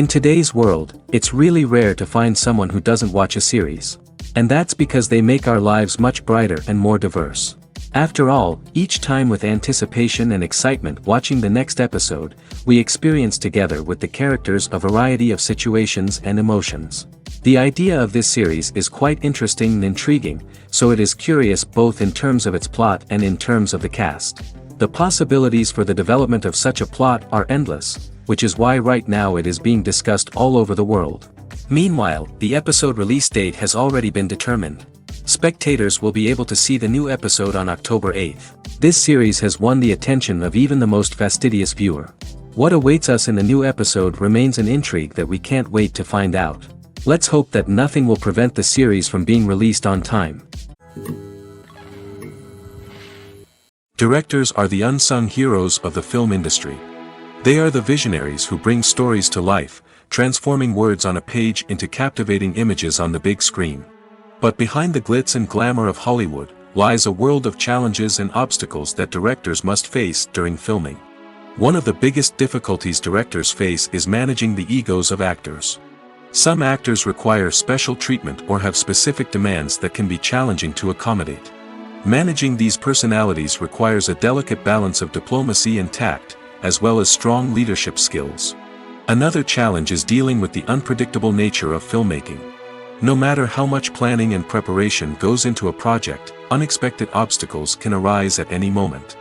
In today's world, it's really rare to find someone who doesn't watch a series. And that's because they make our lives much brighter and more diverse. After all, each time with anticipation and excitement watching the next episode, we experience together with the characters a variety of situations and emotions. The idea of this series is quite interesting and intriguing, so it is curious both in terms of its plot and in terms of the cast. The possibilities for the development of such a plot are endless, which is why right now it is being discussed all over the world. Meanwhile, the episode release date has already been determined. Spectators will be able to see the new episode on October 8th. This series has won the attention of even the most fastidious viewer. What awaits us in the new episode remains an intrigue that we can't wait to find out. Let's hope that nothing will prevent the series from being released on time. Directors are the unsung heroes of the film industry. They are the visionaries who bring stories to life, transforming words on a page into captivating images on the big screen. But behind the glitz and glamour of Hollywood, lies a world of challenges and obstacles that directors must face during filming. One of the biggest difficulties directors face is managing the egos of actors. Some actors require special treatment or have specific demands that can be challenging to accommodate. Managing these personalities requires a delicate balance of diplomacy and tact, as well as strong leadership skills. Another challenge is dealing with the unpredictable nature of filmmaking. No matter how much planning and preparation goes into a project, unexpected obstacles can arise at any moment.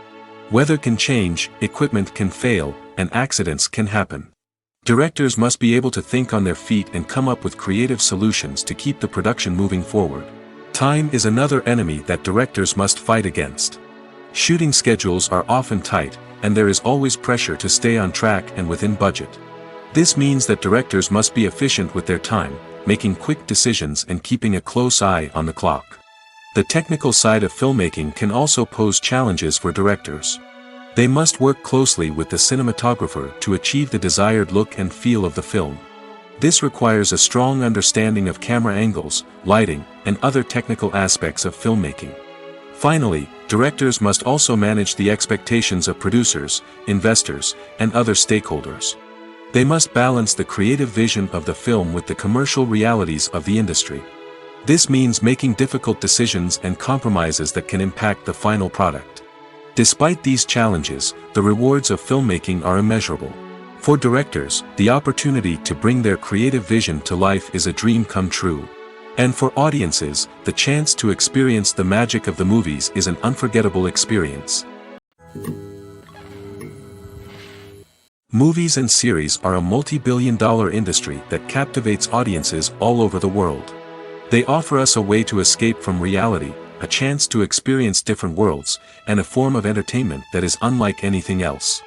Weather can change, equipment can fail, and accidents can happen. Directors must be able to think on their feet and come up with creative solutions to keep the production moving forward. Time is another enemy that directors must fight against. Shooting schedules are often tight, and there is always pressure to stay on track and within budget. This means that directors must be efficient with their time, making quick decisions and keeping a close eye on the clock. The technical side of filmmaking can also pose challenges for directors. They must work closely with the cinematographer to achieve the desired look and feel of the film. This requires a strong understanding of camera angles, lighting, and other technical aspects of filmmaking. Finally, directors must also manage the expectations of producers, investors, and other stakeholders. They must balance the creative vision of the film with the commercial realities of the industry. This means making difficult decisions and compromises that can impact the final product. Despite these challenges, the rewards of filmmaking are immeasurable. For directors, the opportunity to bring their creative vision to life is a dream come true. And for audiences, the chance to experience the magic of the movies is an unforgettable experience. Movies and series are a multi-billion-dollar industry that captivates audiences all over the world. They offer us a way to escape from reality, a chance to experience different worlds, and a form of entertainment that is unlike anything else.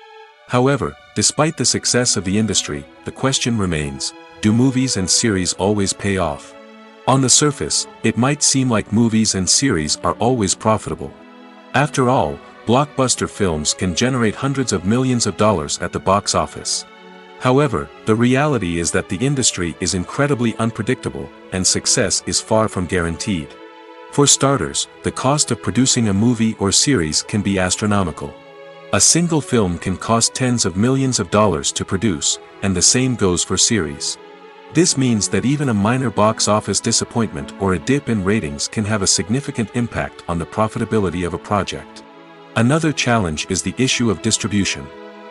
However, despite the success of the industry, the question remains, do movies and series always pay off? On the surface, it might seem like movies and series are always profitable. After all, blockbuster films can generate hundreds of millions of dollars at the box office. However, the reality is that the industry is incredibly unpredictable, and success is far from guaranteed. For starters, the cost of producing a movie or series can be astronomical. A single film can cost tens of millions of dollars to produce, and the same goes for series. This means that even a minor box office disappointment or a dip in ratings can have a significant impact on the profitability of a project. Another challenge is the issue of distribution.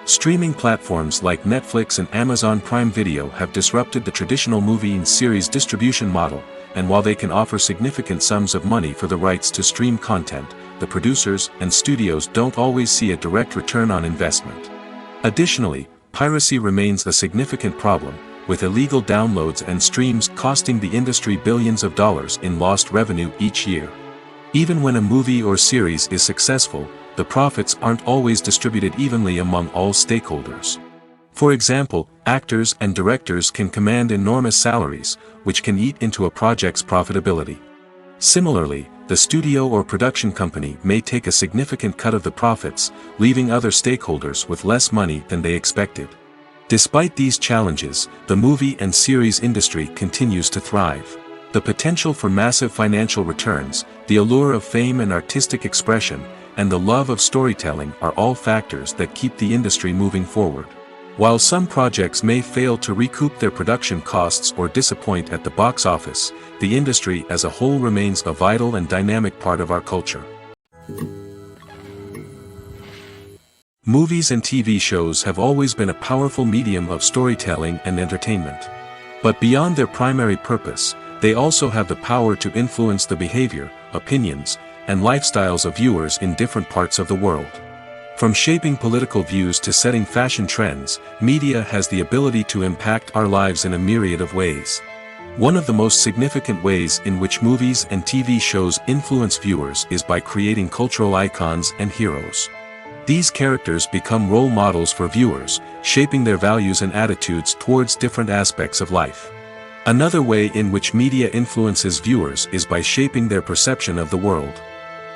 Streaming platforms like Netflix and Amazon Prime Video have disrupted the traditional movie and series distribution model, and while they can offer significant sums of money for the rights to stream content, the producers and studios don't always see a direct return on investment. Additionally, piracy remains a significant problem, with illegal downloads and streams costing the industry billions of dollars in lost revenue each year. Even when a movie or series is successful, the profits aren't always distributed evenly among all stakeholders. For example, actors and directors can command enormous salaries, which can eat into a project's profitability. Similarly, the studio or production company may take a significant cut of the profits, leaving other stakeholders with less money than they expected. Despite these challenges, the movie and series industry continues to thrive. The potential for massive financial returns, the allure of fame and artistic expression, and the love of storytelling are all factors that keep the industry moving forward. While some projects may fail to recoup their production costs or disappoint at the box office, the industry as a whole remains a vital and dynamic part of our culture. Movies and TV shows have always been a powerful medium of storytelling and entertainment. But beyond their primary purpose, they also have the power to influence the behavior, opinions, and lifestyles of viewers in different parts of the world. From shaping political views to setting fashion trends, media has the ability to impact our lives in a myriad of ways. One of the most significant ways in which movies and TV shows influence viewers is by creating cultural icons and heroes. These characters become role models for viewers, shaping their values and attitudes towards different aspects of life. Another way in which media influences viewers is by shaping their perception of the world.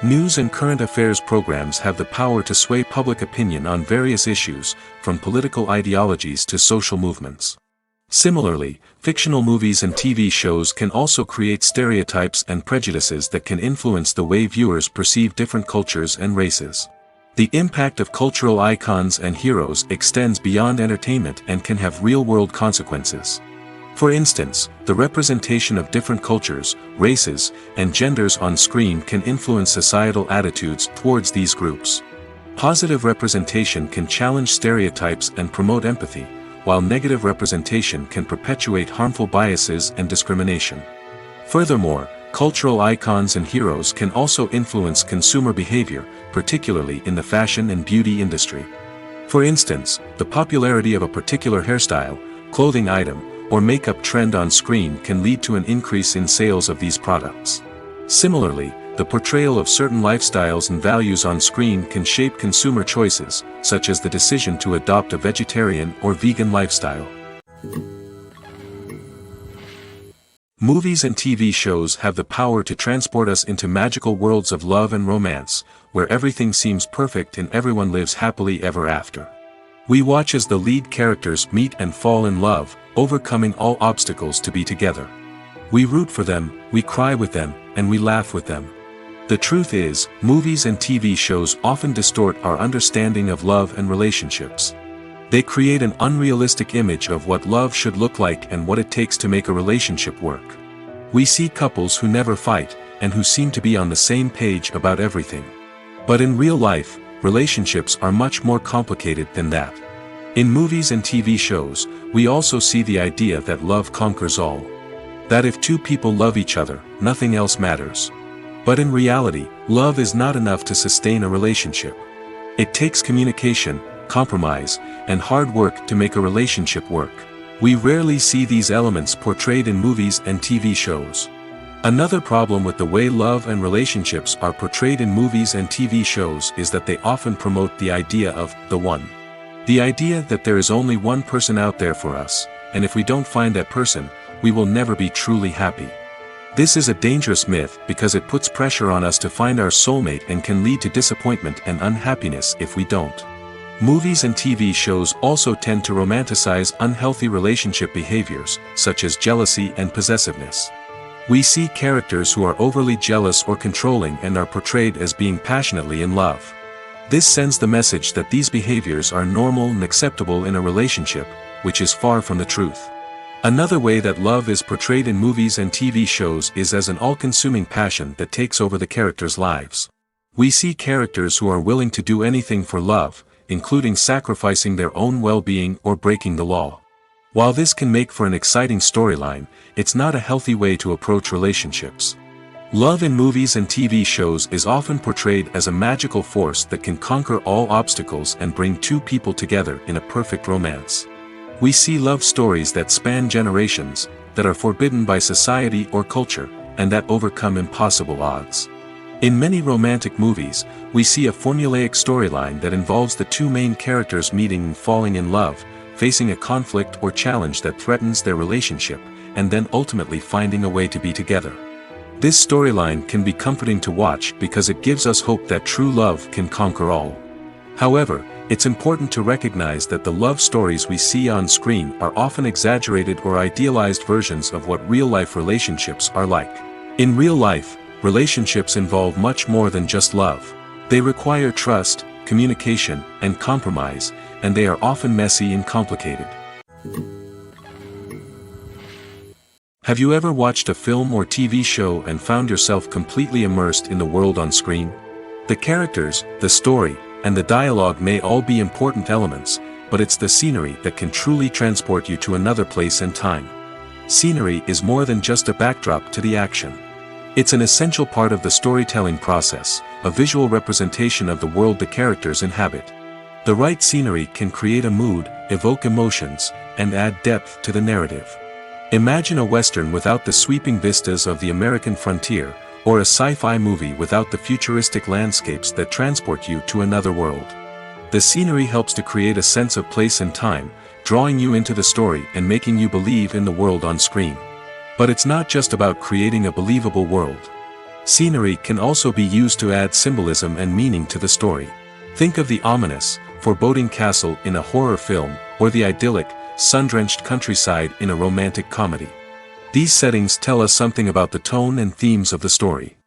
News and current affairs programs have the power to sway public opinion on various issues, from political ideologies to social movements. Similarly, fictional movies and TV shows can also create stereotypes and prejudices that can influence the way viewers perceive different cultures and races. The impact of cultural icons and heroes extends beyond entertainment and can have real-world consequences. For instance, the representation of different cultures, races, and genders on screen can influence societal attitudes towards these groups. Positive representation can challenge stereotypes and promote empathy, while negative representation can perpetuate harmful biases and discrimination. Furthermore, cultural icons and heroes can also influence consumer behavior, particularly in the fashion and beauty industry. For instance, the popularity of a particular hairstyle, clothing item, or makeup trend on screen can lead to an increase in sales of these products. Similarly, the portrayal of certain lifestyles and values on screen can shape consumer choices, such as the decision to adopt a vegetarian or vegan lifestyle. Movies and TV shows have the power to transport us into magical worlds of love and romance, where everything seems perfect and everyone lives happily ever after. We watch as the lead characters meet and fall in love, overcoming all obstacles to be together. We root for them, we cry with them, and we laugh with them. The truth is, movies and TV shows often distort our understanding of love and relationships. They create an unrealistic image of what love should look like and what it takes to make a relationship work. We see couples who never fight, and who seem to be on the same page about everything. But in real life, relationships are much more complicated than that. In movies and TV shows, we also see the idea that love conquers all. That if two people love each other, nothing else matters. But in reality, love is not enough to sustain a relationship. It takes communication, compromise, and hard work to make a relationship work. We rarely see these elements portrayed in movies and TV shows. Another problem with the way love and relationships are portrayed in movies and TV shows is that they often promote the idea of the one. The idea that there is only one person out there for us, and if we don't find that person, we will never be truly happy. This is a dangerous myth because it puts pressure on us to find our soulmate and can lead to disappointment and unhappiness if we don't. Movies and TV shows also tend to romanticize unhealthy relationship behaviors, such as jealousy and possessiveness. We see characters who are overly jealous or controlling and are portrayed as being passionately in love. This sends the message that these behaviors are normal and acceptable in a relationship, which is far from the truth. Another way that love is portrayed in movies and TV shows is as an all-consuming passion that takes over the characters' lives. We see characters who are willing to do anything for love, including sacrificing their own well-being or breaking the law. While this can make for an exciting storyline, it's not a healthy way to approach relationships. Love in movies and TV shows is often portrayed as a magical force that can conquer all obstacles and bring two people together in a perfect romance. We see love stories that span generations, that are forbidden by society or culture, and that overcome impossible odds. In many romantic movies, we see a formulaic storyline that involves the two main characters meeting and falling in love, facing a conflict or challenge that threatens their relationship, and then ultimately finding a way to be together. This storyline can be comforting to watch because it gives us hope that true love can conquer all. However, it's important to recognize that the love stories we see on screen are often exaggerated or idealized versions of what real-life relationships are like. In real life, relationships involve much more than just love. They require trust, communication, and compromise, and they are often messy and complicated. Have you ever watched a film or TV show and found yourself completely immersed in the world on screen? The characters, the story, and the dialogue may all be important elements, but it's the scenery that can truly transport you to another place and time. Scenery is more than just a backdrop to the action. It's an essential part of the storytelling process, a visual representation of the world the characters inhabit. The right scenery can create a mood, evoke emotions, and add depth to the narrative. Imagine a Western without the sweeping vistas of the American frontier, or a sci-fi movie without the futuristic landscapes that transport you to another world. The scenery helps to create a sense of place and time, drawing you into the story and making you believe in the world on screen. But it's not just about creating a believable world. Scenery can also be used to add symbolism and meaning to the story. Think of the ominous, foreboding castle in a horror film, or the idyllic, sun-drenched countryside in a romantic comedy. These settings tell us something about the tone and themes of the story.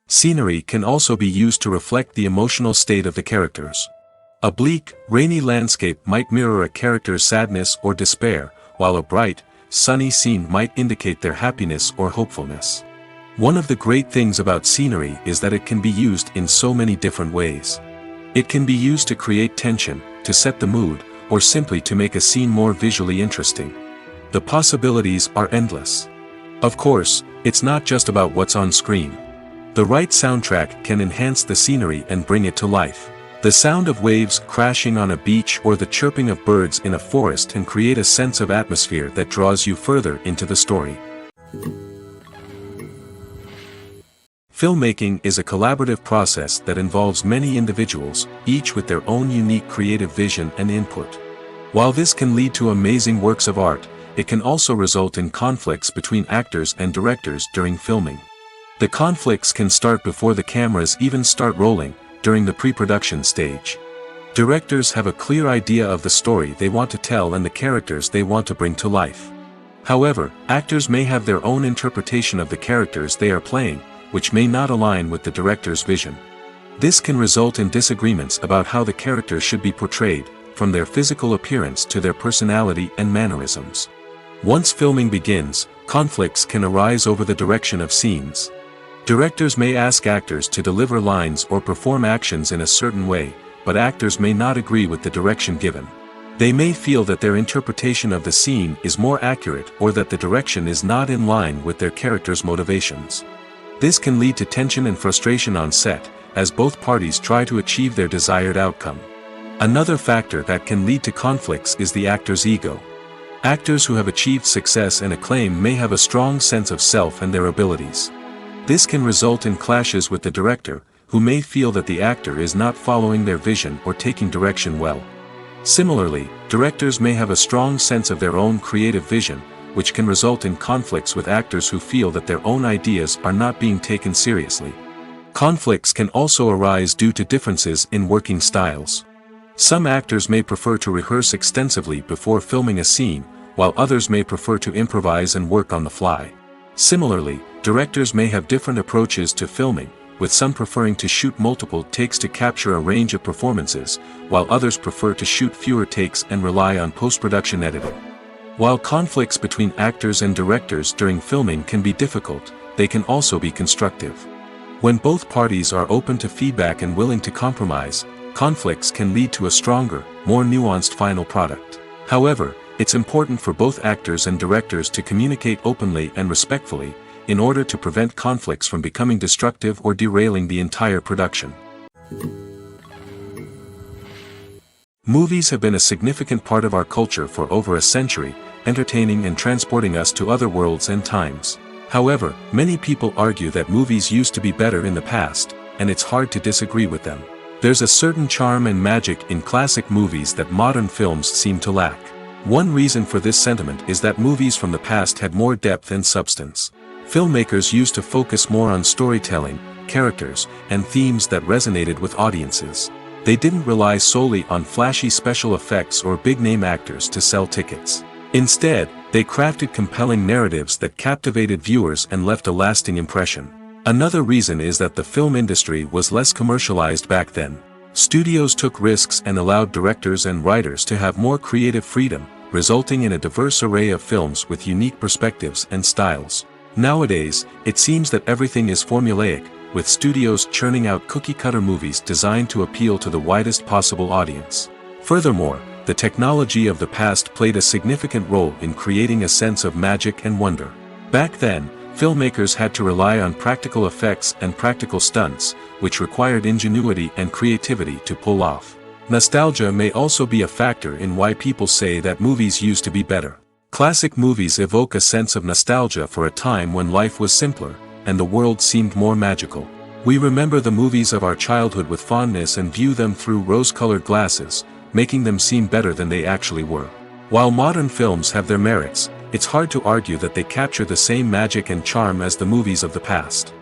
Scenery can also be used to reflect the emotional state of the characters. A bleak, rainy landscape might mirror a character's sadness or despair, while a bright, sunny scene might indicate their happiness or hopefulness. One of the great things about scenery is that it can be used in so many different ways. It can be used to create tension, to set the mood, or simply to make a scene more visually interesting. The possibilities are endless. Of course, it's not just about what's on screen. The right soundtrack can enhance the scenery and bring it to life. The sound of waves crashing on a beach or the chirping of birds in a forest can create a sense of atmosphere that draws you further into the story. Filmmaking is a collaborative process that involves many individuals, each with their own unique creative vision and input. While this can lead to amazing works of art, it can also result in conflicts between actors and directors during filming. The conflicts can start before the cameras even start rolling, during the pre-production stage. Directors have a clear idea of the story they want to tell and the characters they want to bring to life. However, actors may have their own interpretation of the characters they are playing, which may not align with the director's vision. This can result in disagreements about how the characters should be portrayed, from their physical appearance to their personality and mannerisms. Once filming begins, conflicts can arise over the direction of scenes. Directors may ask actors to deliver lines or perform actions in a certain way, but actors may not agree with the direction given. They may feel that their interpretation of the scene is more accurate or that the direction is not in line with their character's motivations. This can lead to tension and frustration on set, as both parties try to achieve their desired outcome. Another factor that can lead to conflicts is the actor's ego. Actors who have achieved success and acclaim may have a strong sense of self and their abilities. This can result in clashes with the director, who may feel that the actor is not following their vision or taking direction well. Similarly, directors may have a strong sense of their own creative vision, which can result in conflicts with actors who feel that their own ideas are not being taken seriously. Conflicts can also arise due to differences in working styles. Some actors may prefer to rehearse extensively before filming a scene, while others may prefer to improvise and work on the fly. Similarly, directors may have different approaches to filming, with some preferring to shoot multiple takes to capture a range of performances, while others prefer to shoot fewer takes and rely on post-production editing. While conflicts between actors and directors during filming can be difficult, they can also be constructive. When both parties are open to feedback and willing to compromise, conflicts can lead to a stronger, more nuanced final product. However, it's important for both actors and directors to communicate openly and respectfully, in order to prevent conflicts from becoming destructive or derailing the entire production. Movies have been a significant part of our culture for over a century, entertaining and transporting us to other worlds and times. However, many people argue that movies used to be better in the past, and it's hard to disagree with them. There's a certain charm and magic in classic movies that modern films seem to lack. One reason for this sentiment is that movies from the past had more depth and substance. Filmmakers used to focus more on storytelling, characters, and themes that resonated with audiences. They didn't rely solely on flashy special effects or big-name actors to sell tickets. Instead, they crafted compelling narratives that captivated viewers and left a lasting impression. Another reason is that the film industry was less commercialized back then. Studios took risks and allowed directors and writers to have more creative freedom, resulting in a diverse array of films with unique perspectives and styles. Nowadays, it seems that everything is formulaic, with studios churning out cookie-cutter movies designed to appeal to the widest possible audience. Furthermore, the technology of the past played a significant role in creating a sense of magic and wonder. Back then, filmmakers had to rely on practical effects and practical stunts, which required ingenuity and creativity to pull off. Nostalgia may also be a factor in why people say that movies used to be better. Classic movies evoke a sense of nostalgia for a time when life was simpler, and the world seemed more magical. We remember the movies of our childhood with fondness and view them through rose-colored glasses, making them seem better than they actually were. While modern films have their merits, it's hard to argue that they capture the same magic and charm as the movies of the past.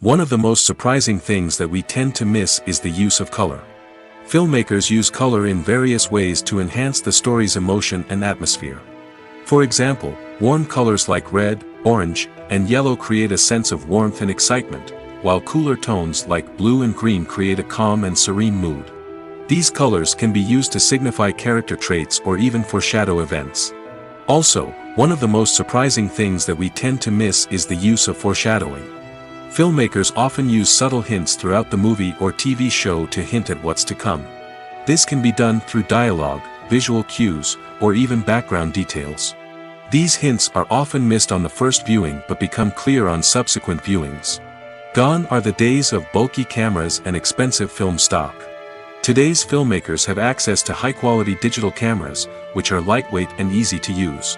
One of the most surprising things that we tend to miss is the use of color. Filmmakers use color in various ways to enhance the story's emotion and atmosphere. For example, warm colors like red, orange, and yellow create a sense of warmth and excitement, while cooler tones like blue and green create a calm and serene mood. These colors can be used to signify character traits or even foreshadow events. Also, one of the most surprising things that we tend to miss is the use of foreshadowing. Filmmakers often use subtle hints throughout the movie or TV show to hint at what's to come. This can be done through dialogue, visual cues, or even background details. These hints are often missed on the first viewing but become clear on subsequent viewings. Gone are the days of bulky cameras and expensive film stock. Today's filmmakers have access to high-quality digital cameras, which are lightweight and easy to use.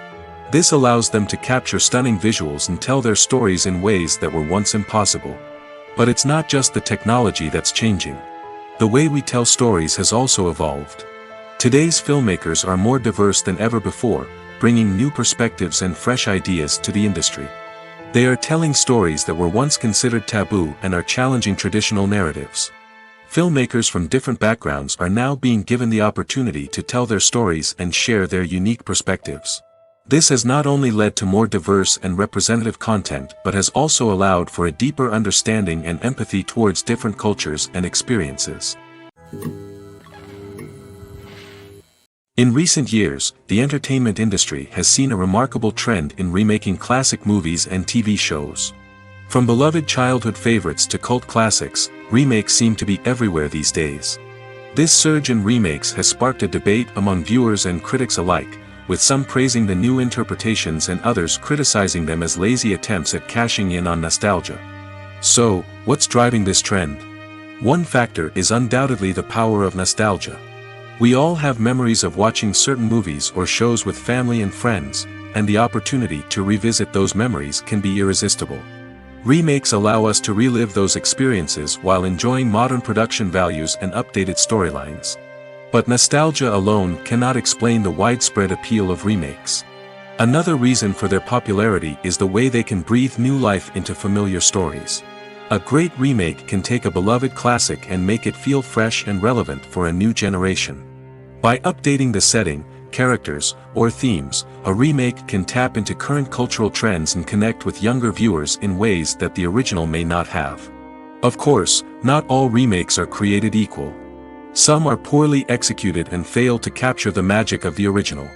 This allows them to capture stunning visuals and tell their stories in ways that were once impossible. But it's not just the technology that's changing. The way we tell stories has also evolved. Today's filmmakers are more diverse than ever before, bringing new perspectives and fresh ideas to the industry. They are telling stories that were once considered taboo and are challenging traditional narratives. Filmmakers from different backgrounds are now being given the opportunity to tell their stories and share their unique perspectives. This has not only led to more diverse and representative content but has also allowed for a deeper understanding and empathy towards different cultures and experiences. In recent years, the entertainment industry has seen a remarkable trend in remaking classic movies and TV shows. From beloved childhood favorites to cult classics, remakes seem to be everywhere these days. This surge in remakes has sparked a debate among viewers and critics alike, with some praising the new interpretations and others criticizing them as lazy attempts at cashing in on nostalgia. So, what's driving this trend? One factor is undoubtedly the power of nostalgia. We all have memories of watching certain movies or shows with family and friends, and the opportunity to revisit those memories can be irresistible. Remakes allow us to relive those experiences while enjoying modern production values and updated storylines. But nostalgia alone cannot explain the widespread appeal of remakes. Another reason for their popularity is the way they can breathe new life into familiar stories. A great remake can take a beloved classic and make it feel fresh and relevant for a new generation. By updating the setting, characters, or themes, a remake can tap into current cultural trends and connect with younger viewers in ways that the original may not have. Of course, not all remakes are created equal. Some are poorly executed and fail to capture the magic of the original.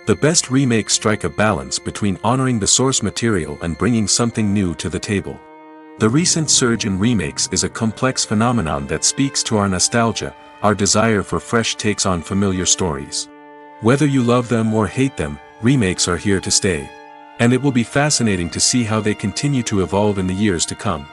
The best remakes strike a balance between honoring the source material and bringing something new to the table. The recent surge in remakes is a complex phenomenon that speaks to our nostalgia, our desire for fresh takes on familiar stories. Whether you love them or hate them, remakes are here to stay. And it will be fascinating to see how they continue to evolve in the years to come.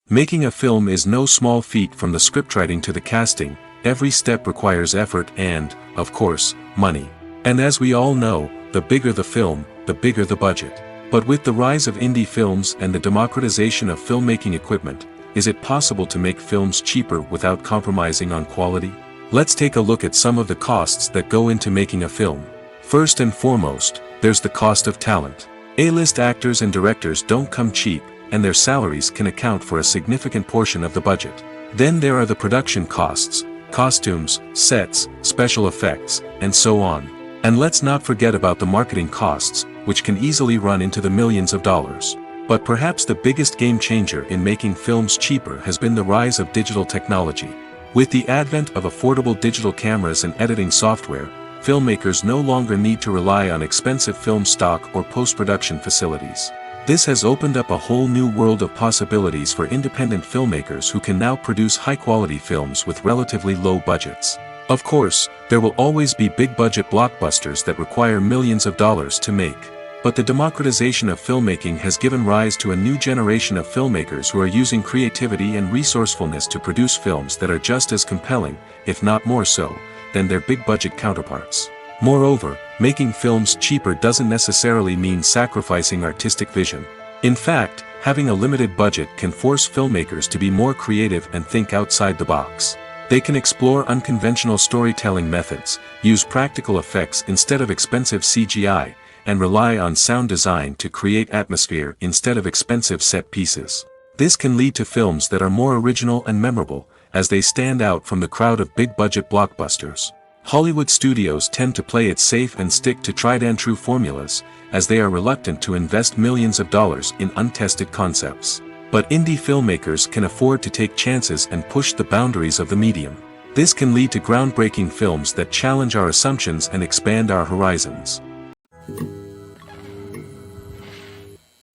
Making a film is no small feat. From the scriptwriting to the casting, every step requires effort and, of course, money. And as we all know, the bigger the film, the bigger the budget. But with the rise of indie films and the democratization of filmmaking equipment, is it possible to make films cheaper without compromising on quality? Let's take a look at some of the costs that go into making a film. First and foremost, there's the cost of talent. A-list actors and directors don't come cheap, and their salaries can account for a significant portion of the budget. Then there are the production costs, costumes, sets, special effects, and so on. And let's not forget about the marketing costs, which can easily run into the millions of dollars. But perhaps the biggest game changer in making films cheaper has been the rise of digital technology. With the advent of affordable digital cameras and editing software, filmmakers no longer need to rely on expensive film stock or post-production facilities. This has opened up a whole new world of possibilities for independent filmmakers who can now produce high-quality films with relatively low budgets. Of course, there will always be big-budget blockbusters that require millions of dollars to make. But the democratization of filmmaking has given rise to a new generation of filmmakers who are using creativity and resourcefulness to produce films that are just as compelling, if not more so, than their big-budget counterparts. Moreover, making films cheaper doesn't necessarily mean sacrificing artistic vision. In fact, having a limited budget can force filmmakers to be more creative and think outside the box. They can explore unconventional storytelling methods, use practical effects instead of expensive CGI, and rely on sound design to create atmosphere instead of expensive set pieces. This can lead to films that are more original and memorable, as they stand out from the crowd of big-budget blockbusters. Hollywood studios tend to play it safe and stick to tried-and-true formulas, as they are reluctant to invest millions of dollars in untested concepts. But indie filmmakers can afford to take chances and push the boundaries of the medium. This can lead to groundbreaking films that challenge our assumptions and expand our horizons.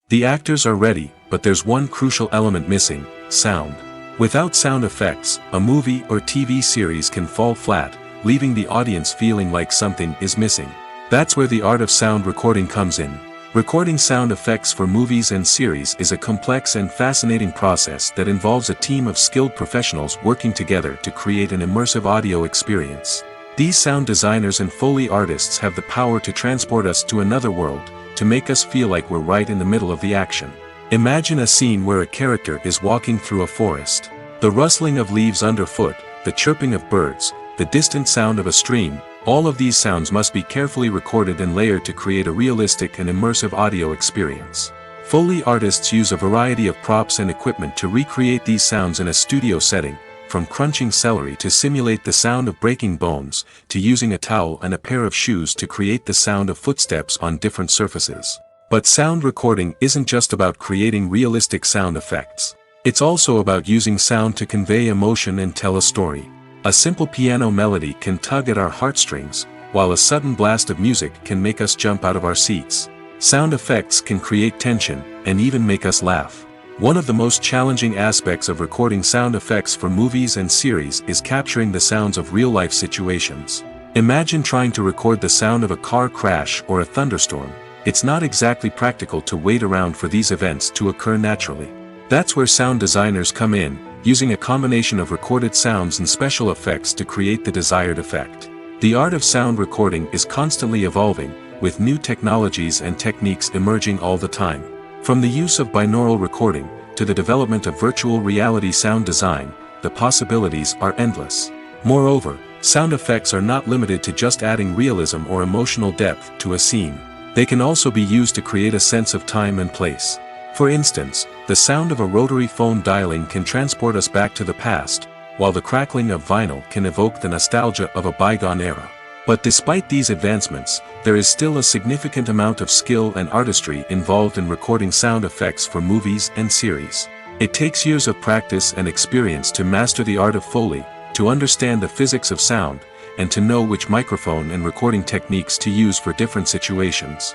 The actors are ready, but there's one crucial element missing: sound. Without sound effects, a movie or TV series can fall flat, leaving the audience feeling like something is missing. That's where the art of sound recording comes in. Recording sound effects for movies and series is a complex and fascinating process that involves a team of skilled professionals working together to create an immersive audio experience. These sound designers and Foley artists have the power to transport us to another world, to make us feel like we're right in the middle of the action. Imagine a scene where a character is walking through a forest. The rustling of leaves underfoot, the chirping of birds, the distant sound of a stream, all of these sounds must be carefully recorded and layered to create a realistic and immersive audio experience. Foley artists use a variety of props and equipment to recreate these sounds in a studio setting, from crunching celery to simulate the sound of breaking bones, to using a towel and a pair of shoes to create the sound of footsteps on different surfaces. But sound recording isn't just about creating realistic sound effects. It's also about using sound to convey emotion and tell a story. A simple piano melody can tug at our heartstrings, while a sudden blast of music can make us jump out of our seats. Sound effects can create tension, and even make us laugh. One of the most challenging aspects of recording sound effects for movies and series is capturing the sounds of real-life situations. Imagine trying to record the sound of a car crash or a thunderstorm. It's not exactly practical to wait around for these events to occur naturally. That's where sound designers come in, using a combination of recorded sounds and special effects to create the desired effect. The art of sound recording is constantly evolving, with new technologies and techniques emerging all the time. From the use of binaural recording, to the development of virtual reality sound design, the possibilities are endless. Moreover, sound effects are not limited to just adding realism or emotional depth to a scene. They can also be used to create a sense of time and place. For instance, the sound of a rotary phone dialing can transport us back to the past, while the crackling of vinyl can evoke the nostalgia of a bygone era. But despite these advancements, there is still a significant amount of skill and artistry involved in recording sound effects for movies and series. It takes years of practice and experience to master the art of Foley, to understand the physics of sound, and to know which microphone and recording techniques to use for different situations.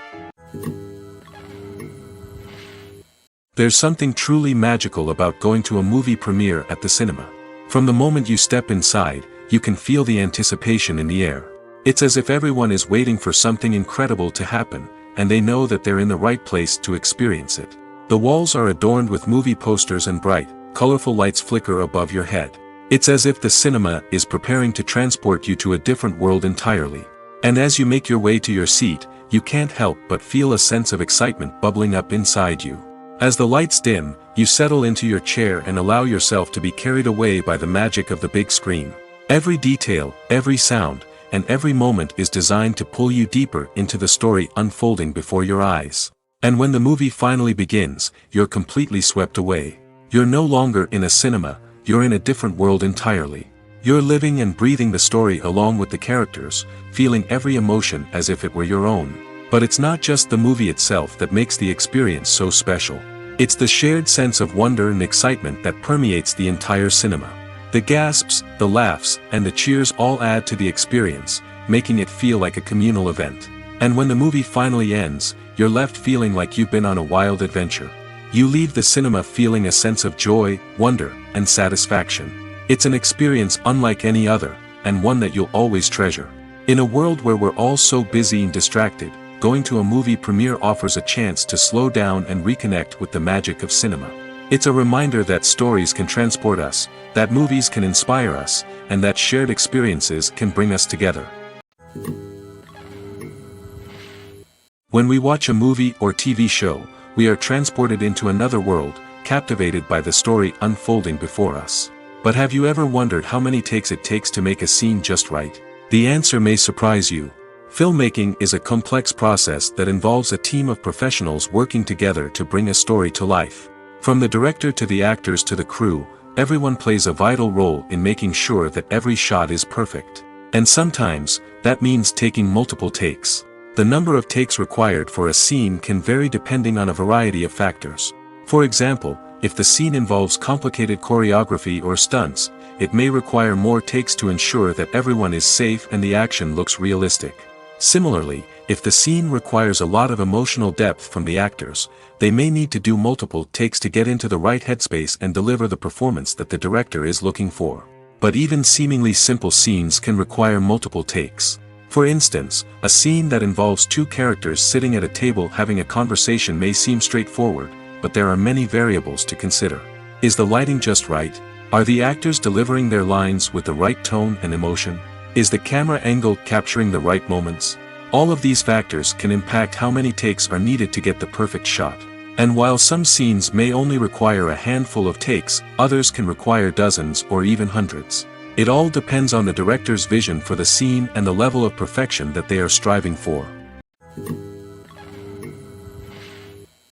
There's something truly magical about going to a movie premiere at the cinema. From the moment you step inside, you can feel the anticipation in the air. It's as if everyone is waiting for something incredible to happen, and they know that they're in the right place to experience it. The walls are adorned with movie posters and bright, colorful lights flicker above your head. It's as if the cinema is preparing to transport you to a different world entirely. And as you make your way to your seat, you can't help but feel a sense of excitement bubbling up inside you. As the lights dim, you settle into your chair and allow yourself to be carried away by the magic of the big screen. Every detail, every sound, and every moment is designed to pull you deeper into the story unfolding before your eyes. And when the movie finally begins, you're completely swept away. You're no longer in a cinema, you're in a different world entirely. You're living and breathing the story along with the characters, feeling every emotion as if it were your own. But it's not just the movie itself that makes the experience so special. It's the shared sense of wonder and excitement that permeates the entire cinema. The gasps, the laughs, and the cheers all add to the experience, making it feel like a communal event. And when the movie finally ends, you're left feeling like you've been on a wild adventure. You leave the cinema feeling a sense of joy, wonder, and satisfaction. It's an experience unlike any other, and one that you'll always treasure. In a world where we're all so busy and distracted, going to a movie premiere offers a chance to slow down and reconnect with the magic of cinema. It's a reminder that stories can transport us, that movies can inspire us, and that shared experiences can bring us together. When we watch a movie or TV show, we are transported into another world, captivated by the story unfolding before us. But have you ever wondered how many takes it takes to make a scene just right? The answer may surprise you. Filmmaking is a complex process that involves a team of professionals working together to bring a story to life. From the director to the actors to the crew, everyone plays a vital role in making sure that every shot is perfect. And sometimes, that means taking multiple takes. The number of takes required for a scene can vary depending on a variety of factors. For example, if the scene involves complicated choreography or stunts, it may require more takes to ensure that everyone is safe and the action looks realistic. Similarly, if the scene requires a lot of emotional depth from the actors, they may need to do multiple takes to get into the right headspace and deliver the performance that the director is looking for. But even seemingly simple scenes can require multiple takes. For instance, a scene that involves two characters sitting at a table having a conversation may seem straightforward, but there are many variables to consider. Is the lighting just right? Are the actors delivering their lines with the right tone and emotion? Is the camera angle capturing the right moments? All of these factors can impact how many takes are needed to get the perfect shot. And while some scenes may only require a handful of takes, others can require dozens or even hundreds. It all depends on the director's vision for the scene and the level of perfection that they are striving for.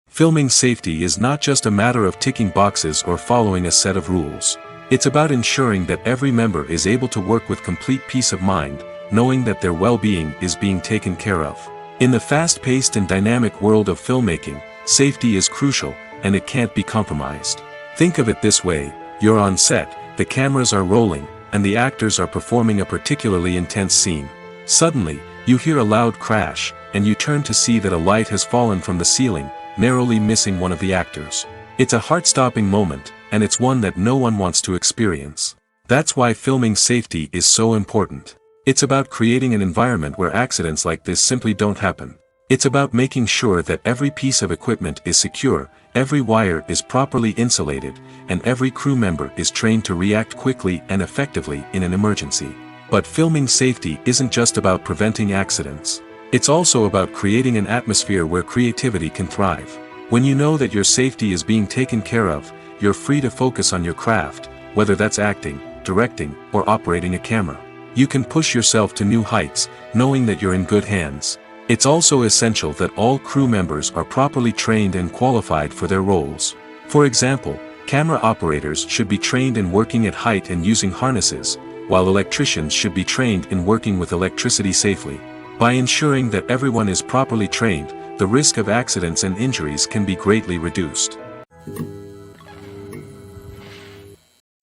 Filming safety is not just a matter of ticking boxes or following a set of rules. It's about ensuring that every member is able to work with complete peace of mind, knowing that their well-being is being taken care of. In the fast-paced and dynamic world of filmmaking, safety is crucial, and it can't be compromised. Think of it this way: you're on set, the cameras are rolling, and the actors are performing a particularly intense scene. Suddenly, you hear a loud crash, and you turn to see that a light has fallen from the ceiling, narrowly missing one of the actors. It's a heart-stopping moment, and it's one that no one wants to experience. That's why filming safety is so important. It's about creating an environment where accidents like this simply don't happen. It's about making sure that every piece of equipment is secure, every wire is properly insulated, and every crew member is trained to react quickly and effectively in an emergency. But filming safety isn't just about preventing accidents. It's also about creating an atmosphere where creativity can thrive. When you know that your safety is being taken care of, you're free to focus on your craft, whether that's acting, directing, or operating a camera. You can push yourself to new heights, knowing that you're in good hands. It's also essential that all crew members are properly trained and qualified for their roles. For example, camera operators should be trained in working at height and using harnesses, while electricians should be trained in working with electricity safely. By ensuring that everyone is properly trained, the risk of accidents and injuries can be greatly reduced.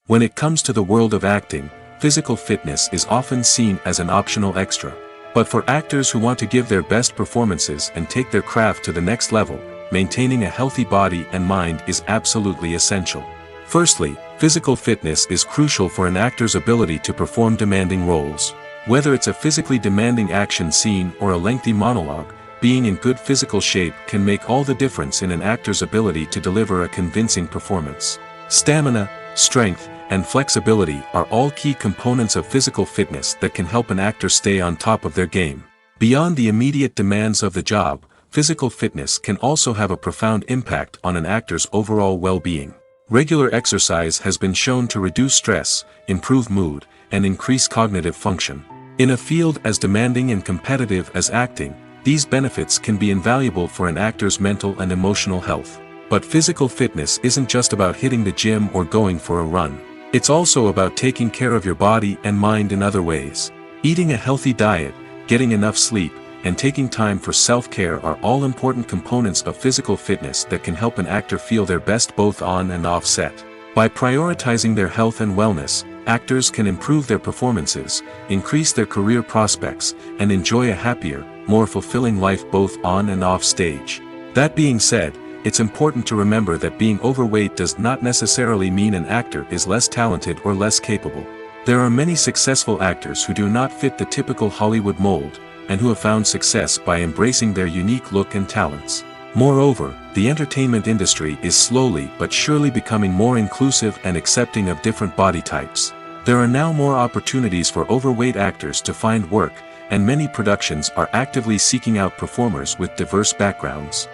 When it comes to the world of acting, physical fitness is often seen as an optional extra. But for actors who want to give their best performances and take their craft to the next level, maintaining a healthy body and mind is absolutely essential. Firstly, physical fitness is crucial for an actor's ability to perform demanding roles. Whether it's a physically demanding action scene or a lengthy monologue, being in good physical shape can make all the difference in an actor's ability to deliver a convincing performance. Stamina, strength, and flexibility are all key components of physical fitness that can help an actor stay on top of their game. Beyond the immediate demands of the job, physical fitness can also have a profound impact on an actor's overall well-being. Regular exercise has been shown to reduce stress, improve mood, and increase cognitive function. In a field as demanding and competitive as acting, these benefits can be invaluable for an actor's mental and emotional health. But physical fitness isn't just about hitting the gym or going for a run. It's also about taking care of your body and mind in other ways. Eating a healthy diet, getting enough sleep, and taking time for self-care are all important components of physical fitness that can help an actor feel their best both on and off set. By prioritizing their health and wellness, actors can improve their performances, increase their career prospects, and enjoy a happier, more fulfilling life both on and off stage. That being said, it's important to remember that being overweight does not necessarily mean an actor is less talented or less capable. There are many successful actors who do not fit the typical Hollywood mold, and who have found success by embracing their unique look and talents. Moreover, the entertainment industry is slowly but surely becoming more inclusive and accepting of different body types. There are now more opportunities for overweight actors to find work, and many productions are actively seeking out performers with diverse backgrounds.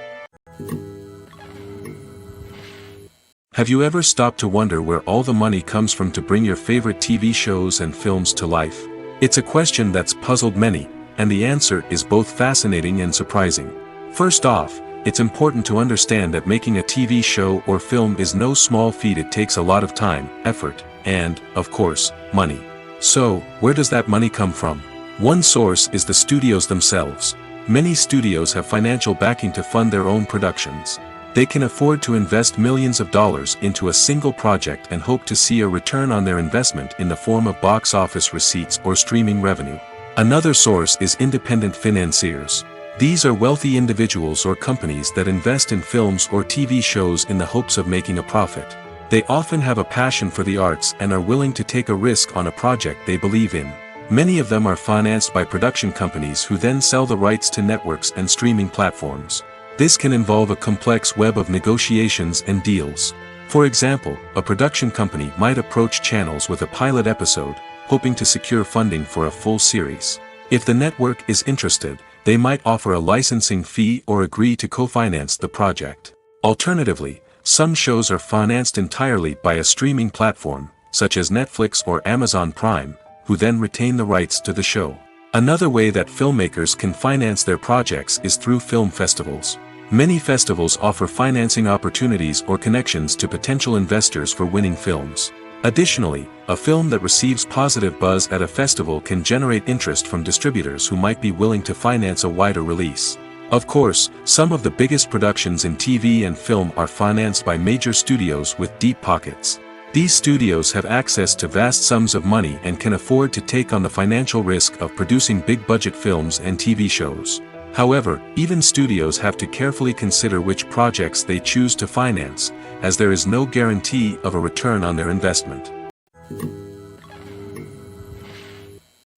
Have you ever stopped to wonder where all the money comes from to bring your favorite TV shows and films to life? It's a question that's puzzled many, and the answer is both fascinating and surprising. First off, it's important to understand that making a TV show or film is no small feat. It takes a lot of time, effort, and, of course, money. So, where does that money come from? One source is the studios themselves. Many studios have financial backing to fund their own productions. They can afford to invest millions of dollars into a single project and hope to see a return on their investment in the form of box office receipts or streaming revenue. Another source is independent financiers. These are wealthy individuals or companies that invest in films or TV shows in the hopes of making a profit. They often have a passion for the arts and are willing to take a risk on a project they believe in. Many of them are financed by production companies who then sell the rights to networks and streaming platforms. This can involve a complex web of negotiations and deals. For example, a production company might approach channels with a pilot episode, hoping to secure funding for a full series. If the network is interested, they might offer a licensing fee or agree to co-finance the project. Alternatively, some shows are financed entirely by a streaming platform, such as Netflix or Amazon Prime, who then retain the rights to the show. Another way that filmmakers can finance their projects is through film festivals. Many festivals offer financing opportunities or connections to potential investors for winning films. Additionally, a film that receives positive buzz at a festival can generate interest from distributors who might be willing to finance a wider release. Of course, some of the biggest productions in TV and film are financed by major studios with deep pockets. These studios have access to vast sums of money and can afford to take on the financial risk of producing big-budget films and TV shows. However, even studios have to carefully consider which projects they choose to finance, as there is no guarantee of a return on their investment.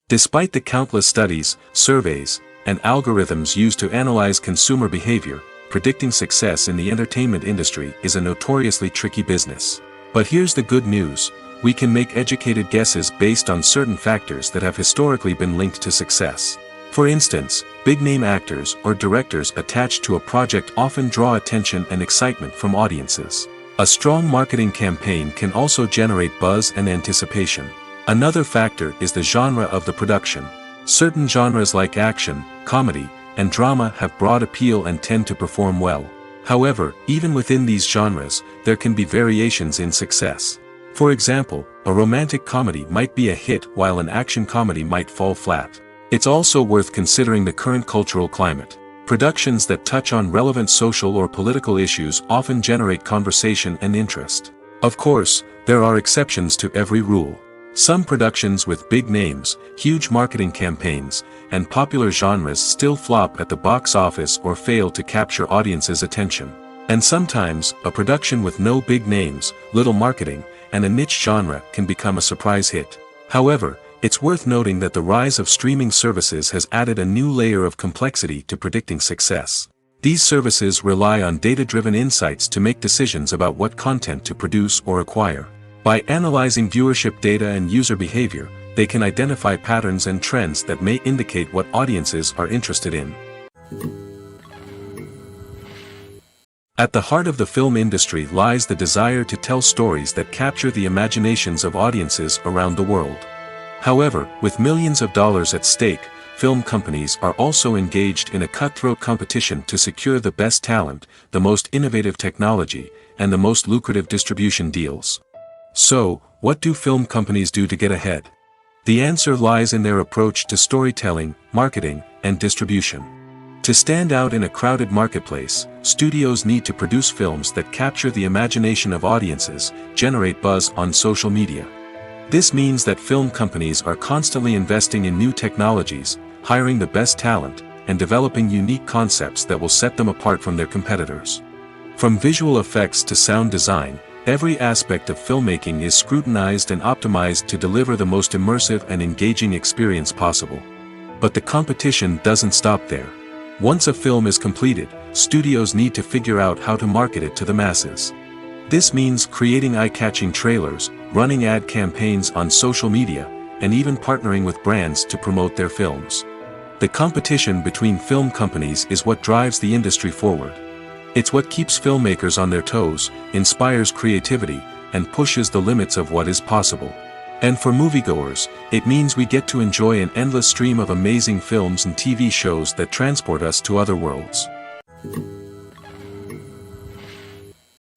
Despite the countless studies, surveys, and algorithms used to analyze consumer behavior, predicting success in the entertainment industry is a notoriously tricky business. But here's the good news: we can make educated guesses based on certain factors that have historically been linked to success. For instance, big-name actors or directors attached to a project often draw attention and excitement from audiences. A strong marketing campaign can also generate buzz and anticipation. Another factor is the genre of the production. Certain genres like action, comedy, and drama have broad appeal and tend to perform well. However, even within these genres, there can be variations in success. For example, a romantic comedy might be a hit while an action comedy might fall flat. It's also worth considering the current cultural climate. Productions that touch on relevant social or political issues often generate conversation and interest. Of course, there are exceptions to every rule. Some productions with big names, huge marketing campaigns, and popular genres still flop at the box office or fail to capture audiences' attention. And sometimes, a production with no big names, little marketing, and a niche genre can become a surprise hit. However, it's worth noting that the rise of streaming services has added a new layer of complexity to predicting success. These services rely on data-driven insights to make decisions about what content to produce or acquire. By analyzing viewership data and user behavior, they can identify patterns and trends that may indicate what audiences are interested in. At the heart of the film industry lies the desire to tell stories that capture the imaginations of audiences around the world. However, with millions of dollars at stake, film companies are also engaged in a cutthroat competition to secure the best talent, the most innovative technology, and the most lucrative distribution deals. So, what do film companies do to get ahead? The answer lies in their approach to storytelling, marketing, and distribution. To stand out in a crowded marketplace, studios need to produce films that capture the imagination of audiences, generate buzz on social media. This means that film companies are constantly investing in new technologies, hiring the best talent, and developing unique concepts that will set them apart from their competitors. From visual effects to sound design, every aspect of filmmaking is scrutinized and optimized to deliver the most immersive and engaging experience possible. But the competition doesn't stop there. Once a film is completed, studios need to figure out how to market it to the masses. This means creating eye-catching trailers, running ad campaigns on social media, and even partnering with brands to promote their films. The competition between film companies is what drives the industry forward. It's what keeps filmmakers on their toes, inspires creativity, and pushes the limits of what is possible. And for moviegoers, it means we get to enjoy an endless stream of amazing films and TV shows that transport us to other worlds.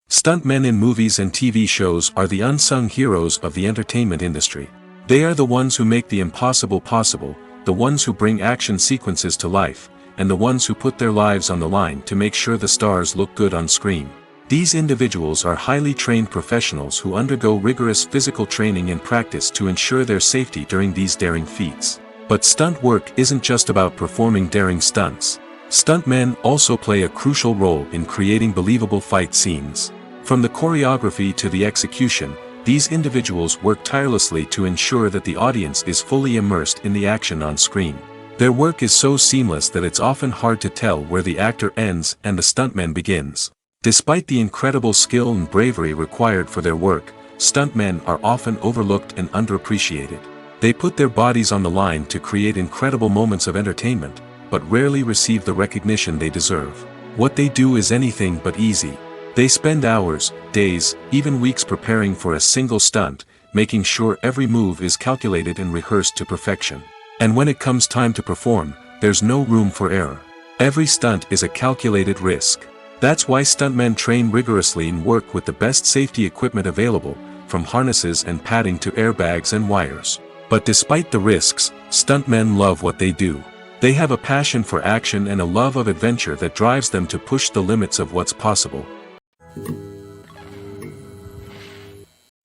Stuntmen in movies and TV shows are the unsung heroes of the entertainment industry. They are the ones who make the impossible possible, the ones who bring action sequences to life, and the ones who put their lives on the line to make sure the stars look good on screen. These individuals are highly trained professionals who undergo rigorous physical training and practice to ensure their safety during these daring feats. But stunt work isn't just about performing daring stunts. Stuntmen also play a crucial role in creating believable fight scenes. From the choreography to the execution, these individuals work tirelessly to ensure that the audience is fully immersed in the action on screen. Their work is so seamless that it's often hard to tell where the actor ends and the stuntman begins. Despite the incredible skill and bravery required for their work, stuntmen are often overlooked and underappreciated. They put their bodies on the line to create incredible moments of entertainment, but rarely receive the recognition they deserve. What they do is anything but easy. They spend hours, days, even weeks preparing for a single stunt, making sure every move is calculated and rehearsed to perfection. And when it comes time to perform, there's no room for error. Every stunt is a calculated risk. That's why stuntmen train rigorously and work with the best safety equipment available, from harnesses and padding to airbags and wires. But despite the risks, stuntmen love what they do. They have a passion for action and a love of adventure that drives them to push the limits of what's possible.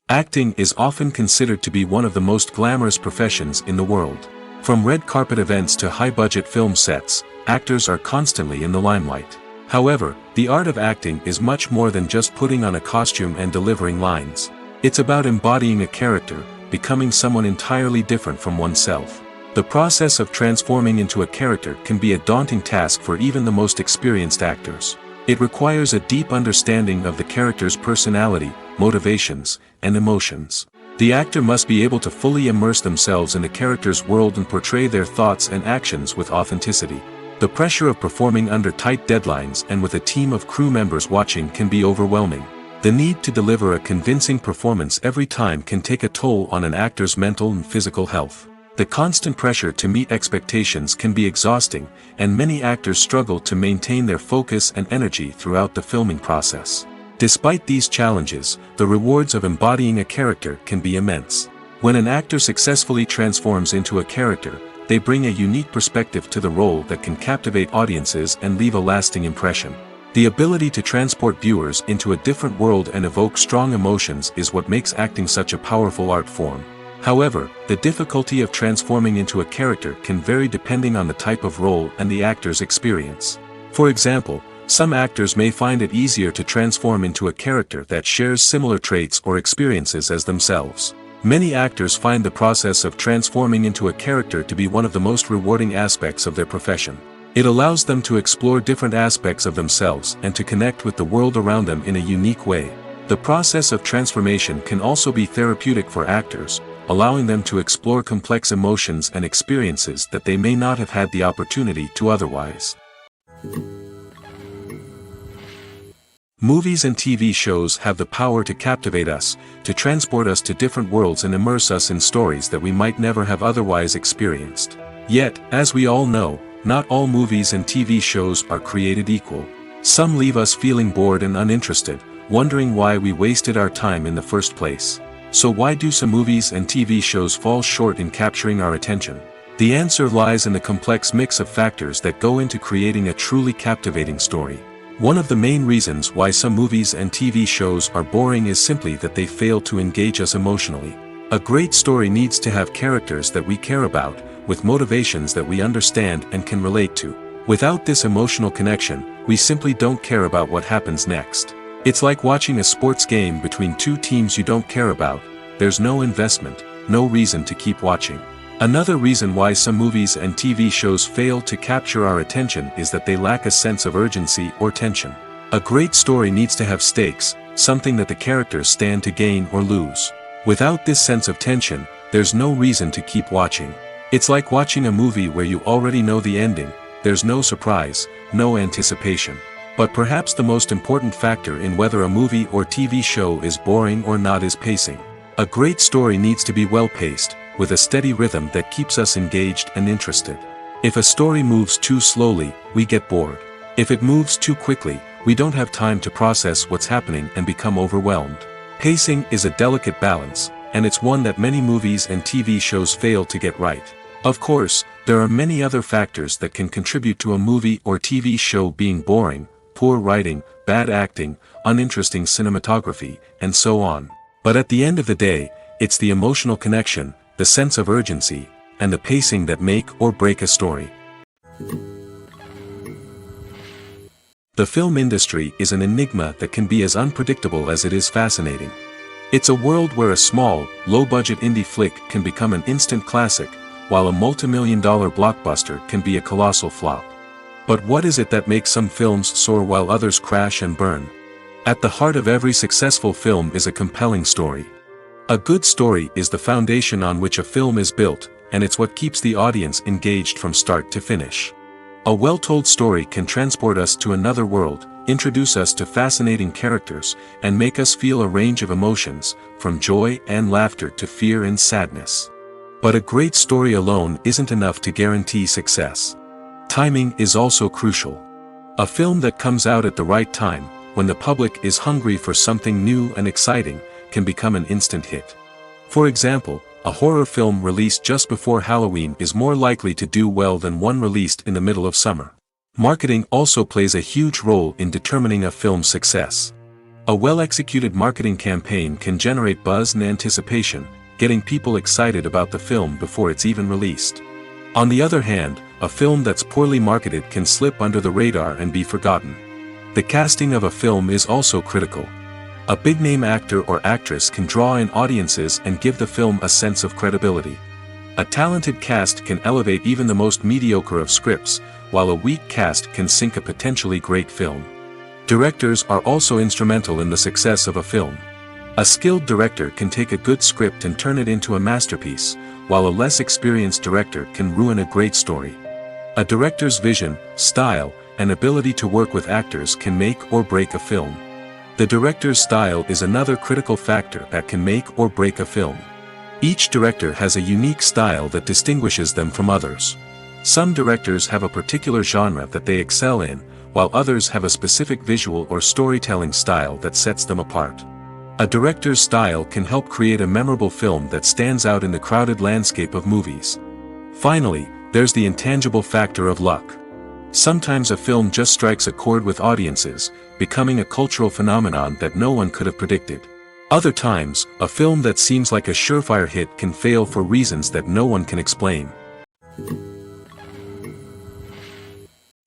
Acting is often considered to be one of the most glamorous professions in the world. From red carpet events to high-budget film sets, actors are constantly in the limelight. However, the art of acting is much more than just putting on a costume and delivering lines. It's about embodying a character, becoming someone entirely different from oneself. The process of transforming into a character can be a daunting task for even the most experienced actors. It requires a deep understanding of the character's personality, motivations, and emotions. The actor must be able to fully immerse themselves in the character's world and portray their thoughts and actions with authenticity. The pressure of performing under tight deadlines and with a team of crew members watching can be overwhelming. The need to deliver a convincing performance every time can take a toll on an actor's mental and physical health. The constant pressure to meet expectations can be exhausting, and many actors struggle to maintain their focus and energy throughout the filming process. Despite these challenges, the rewards of embodying a character can be immense. When an actor successfully transforms into a character, they bring a unique perspective to the role that can captivate audiences and leave a lasting impression. The ability to transport viewers into a different world and evoke strong emotions is what makes acting such a powerful art form. However, the difficulty of transforming into a character can vary depending on the type of role and the actor's experience. For example, some actors may find it easier to transform into a character that shares similar traits or experiences as themselves. Many actors find the process of transforming into a character to be one of the most rewarding aspects of their profession. It allows them to explore different aspects of themselves and to connect with the world around them in a unique way. The process of transformation can also be therapeutic for actors, allowing them to explore complex emotions and experiences that they may not have had the opportunity to otherwise. Movies and TV shows have the power to captivate us, to transport us to different worlds and immerse us in stories that we might never have otherwise experienced. Yet, as we all know, not all movies and TV shows are created equal. Some leave us feeling bored and uninterested, wondering why we wasted our time in the first place. So why do some movies and TV shows fall short in capturing our attention? The answer lies in the complex mix of factors that go into creating a truly captivating story. One of the main reasons why some movies and TV shows are boring is simply that they fail to engage us emotionally. A great story needs to have characters that we care about, with motivations that we understand and can relate to. Without this emotional connection, we simply don't care about what happens next. It's like watching a sports game between two teams you don't care about. There's no investment, no reason to keep watching. Another reason why some movies and TV shows fail to capture our attention is that they lack a sense of urgency or tension. A great story needs to have stakes, something that the characters stand to gain or lose. Without this sense of tension, there's no reason to keep watching. It's like watching a movie where you already know the ending. There's no surprise, no anticipation. But perhaps the most important factor in whether a movie or TV show is boring or not is pacing. A great story needs to be well-paced, with a steady rhythm that keeps us engaged and interested. If a story moves too slowly, we get bored. If it moves too quickly, we don't have time to process what's happening and become overwhelmed. Pacing is a delicate balance, and it's one that many movies and TV shows fail to get right. Of course, there are many other factors that can contribute to a movie or TV show being boring: poor writing, bad acting, uninteresting cinematography, and so on. But at the end of the day, it's the emotional connection, the sense of urgency, and the pacing that make or break a story. The film industry is an enigma that can be as unpredictable as it is fascinating. It's a world where a small, low-budget indie flick can become an instant classic, while a multi-million-dollar blockbuster can be a colossal flop. But what is it that makes some films soar while others crash and burn? At the heart of every successful film is a compelling story. A good story is the foundation on which a film is built, and it's what keeps the audience engaged from start to finish. A well-told story can transport us to another world, introduce us to fascinating characters, and make us feel a range of emotions, from joy and laughter to fear and sadness. But a great story alone isn't enough to guarantee success. Timing is also crucial. A film that comes out at the right time, when the public is hungry for something new and exciting, can become an instant hit. For example, a horror film released just before Halloween is more likely to do well than one released in the middle of summer. Marketing also plays a huge role in determining a film's success. A well-executed marketing campaign can generate buzz and anticipation, getting people excited about the film before it's even released. On the other hand, a film that's poorly marketed can slip under the radar and be forgotten. The casting of a film is also critical. A big-name actor or actress can draw in audiences and give the film a sense of credibility. A talented cast can elevate even the most mediocre of scripts, while a weak cast can sink a potentially great film. Directors are also instrumental in the success of a film. A skilled director can take a good script and turn it into a masterpiece, while a less experienced director can ruin a great story. A director's vision, style, and ability to work with actors can make or break a film. The director's style is another critical factor that can make or break a film. Each director has a unique style that distinguishes them from others. Some directors have a particular genre that they excel in, while others have a specific visual or storytelling style that sets them apart. A director's style can help create a memorable film that stands out in the crowded landscape of movies. Finally, there's the intangible factor of luck. Sometimes a film just strikes a chord with audiences, becoming a cultural phenomenon that no one could have predicted. Other times, a film that seems like a surefire hit can fail for reasons that no one can explain.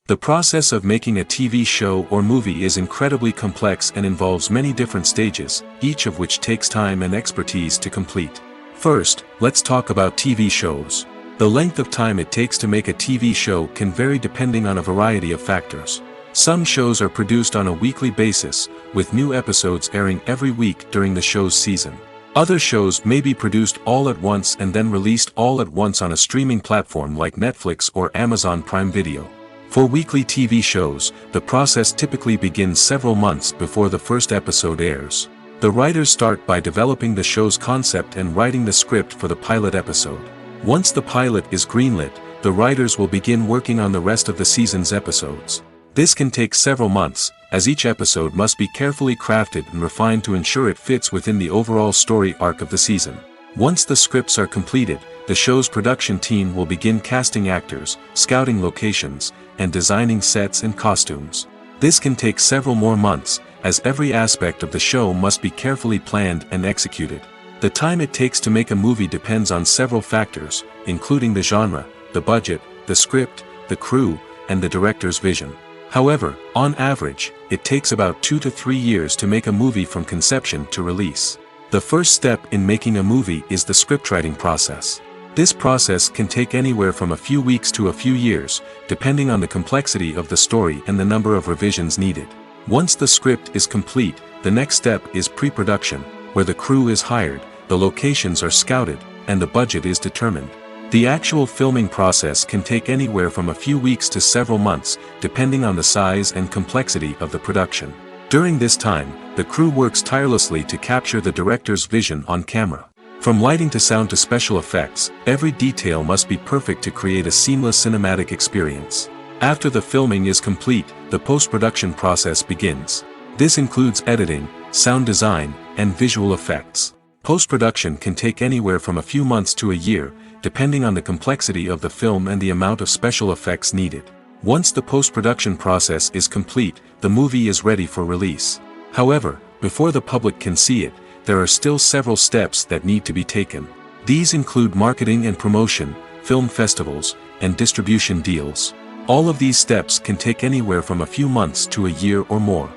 The process of making a TV show or movie is incredibly complex and involves many different stages, each of which takes time and expertise to complete. First, let's talk about TV shows. The length of time it takes to make a TV show can vary depending on a variety of factors. Some shows are produced on a weekly basis, with new episodes airing every week during the show's season. Other shows may be produced all at once and then released all at once on a streaming platform like Netflix or Amazon Prime Video. For weekly TV shows, the process typically begins several months before the first episode airs. The writers start by developing the show's concept and writing the script for the pilot episode. Once the pilot is greenlit, the writers will begin working on the rest of the season's episodes. This can take several months, as each episode must be carefully crafted and refined to ensure it fits within the overall story arc of the season. Once the scripts are completed, the show's production team will begin casting actors, scouting locations, and designing sets and costumes. This can take several more months, as every aspect of the show must be carefully planned and executed. The time it takes to make a movie depends on several factors, including the genre, the budget, the script, the crew, and the director's vision. However, on average, it takes about 2 to 3 years to make a movie from conception to release. The first step in making a movie is the scriptwriting process. This process can take anywhere from a few weeks to a few years, depending on the complexity of the story and the number of revisions needed. Once the script is complete, the next step is pre-production, where the crew is hired, the locations are scouted, and the budget is determined. The actual filming process can take anywhere from a few weeks to several months, depending on the size and complexity of the production. During this time, the crew works tirelessly to capture the director's vision on camera. From lighting to sound to special effects, every detail must be perfect to create a seamless cinematic experience. After the filming is complete, the post-production process begins. This includes editing, sound design, and visual effects. Post-production can take anywhere from a few months to a year, depending on the complexity of the film and the amount of special effects needed. Once the post-production process is complete, the movie is ready for release. However, before the public can see it, there are still several steps that need to be taken. These include marketing and promotion, film festivals, and distribution deals. All of these steps can take anywhere from a few months to a year or more.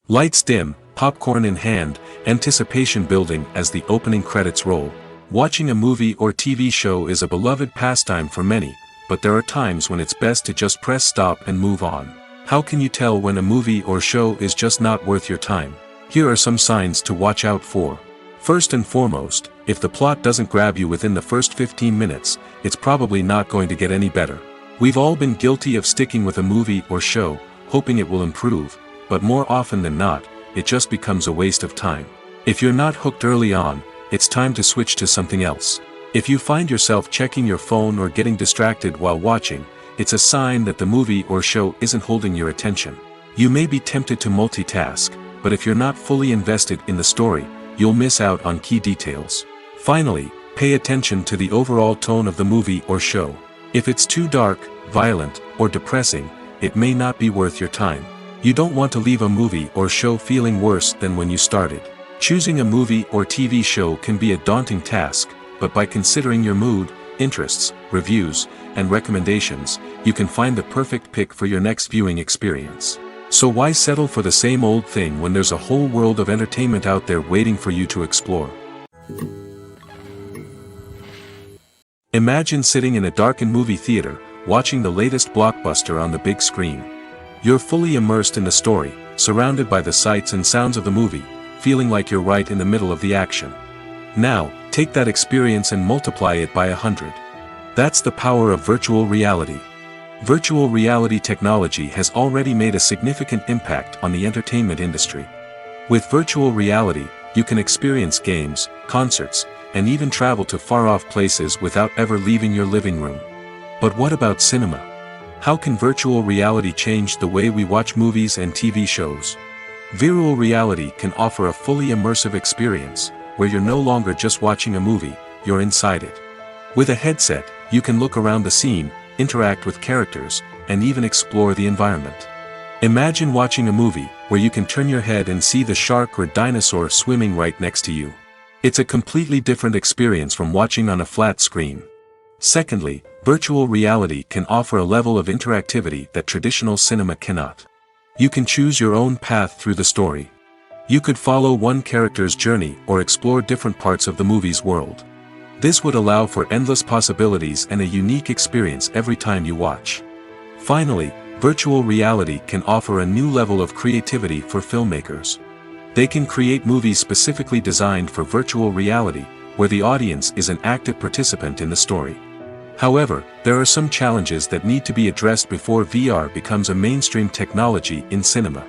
Lights dim, popcorn in hand, anticipation building as the opening credits roll. Watching a movie or TV show is a beloved pastime for many, but there are times when it's best to just press stop and move on. How can you tell when a movie or show is just not worth your time? Here are some signs to watch out for. First and foremost, if the plot doesn't grab you within the first 15 minutes, it's probably not going to get any better. We've all been guilty of sticking with a movie or show, hoping it will improve, but more often than not, it just becomes a waste of time. If you're not hooked early on, it's time to switch to something else. If you find yourself checking your phone or getting distracted while watching, it's a sign that the movie or show isn't holding your attention. You may be tempted to multitask, but if you're not fully invested in the story, you'll miss out on key details. Finally, pay attention to the overall tone of the movie or show. If it's too dark, violent, or depressing, it may not be worth your time. You don't want to leave a movie or show feeling worse than when you started. Choosing a movie or TV show can be a daunting task, but by considering your mood, interests, reviews, and recommendations, you can find the perfect pick for your next viewing experience. So why settle for the same old thing when there's a whole world of entertainment out there waiting for you to explore? Imagine sitting in a darkened movie theater, watching the latest blockbuster on the big screen. You're fully immersed in the story, surrounded by the sights and sounds of the movie, feeling like you're right in the middle of the action. Now, take that experience and multiply it by 100. That's the power of virtual reality. Virtual reality technology has already made a significant impact on the entertainment industry. With virtual reality, you can experience games, concerts, and even travel to far-off places without ever leaving your living room. But what about cinema? How can virtual reality change the way we watch movies and TV shows? Virtual reality can offer a fully immersive experience, where you're no longer just watching a movie, you're inside it. With a headset, you can look around the scene, interact with characters, and even explore the environment. Imagine watching a movie, where you can turn your head and see the shark or dinosaur swimming right next to you. It's a completely different experience from watching on a flat screen. Secondly, virtual reality can offer a level of interactivity that traditional cinema cannot. You can choose your own path through the story. You could follow one character's journey or explore different parts of the movie's world. This would allow for endless possibilities and a unique experience every time you watch. Finally, virtual reality can offer a new level of creativity for filmmakers. They can create movies specifically designed for virtual reality, where the audience is an active participant in the story. However, there are some challenges that need to be addressed before VR becomes a mainstream technology in cinema.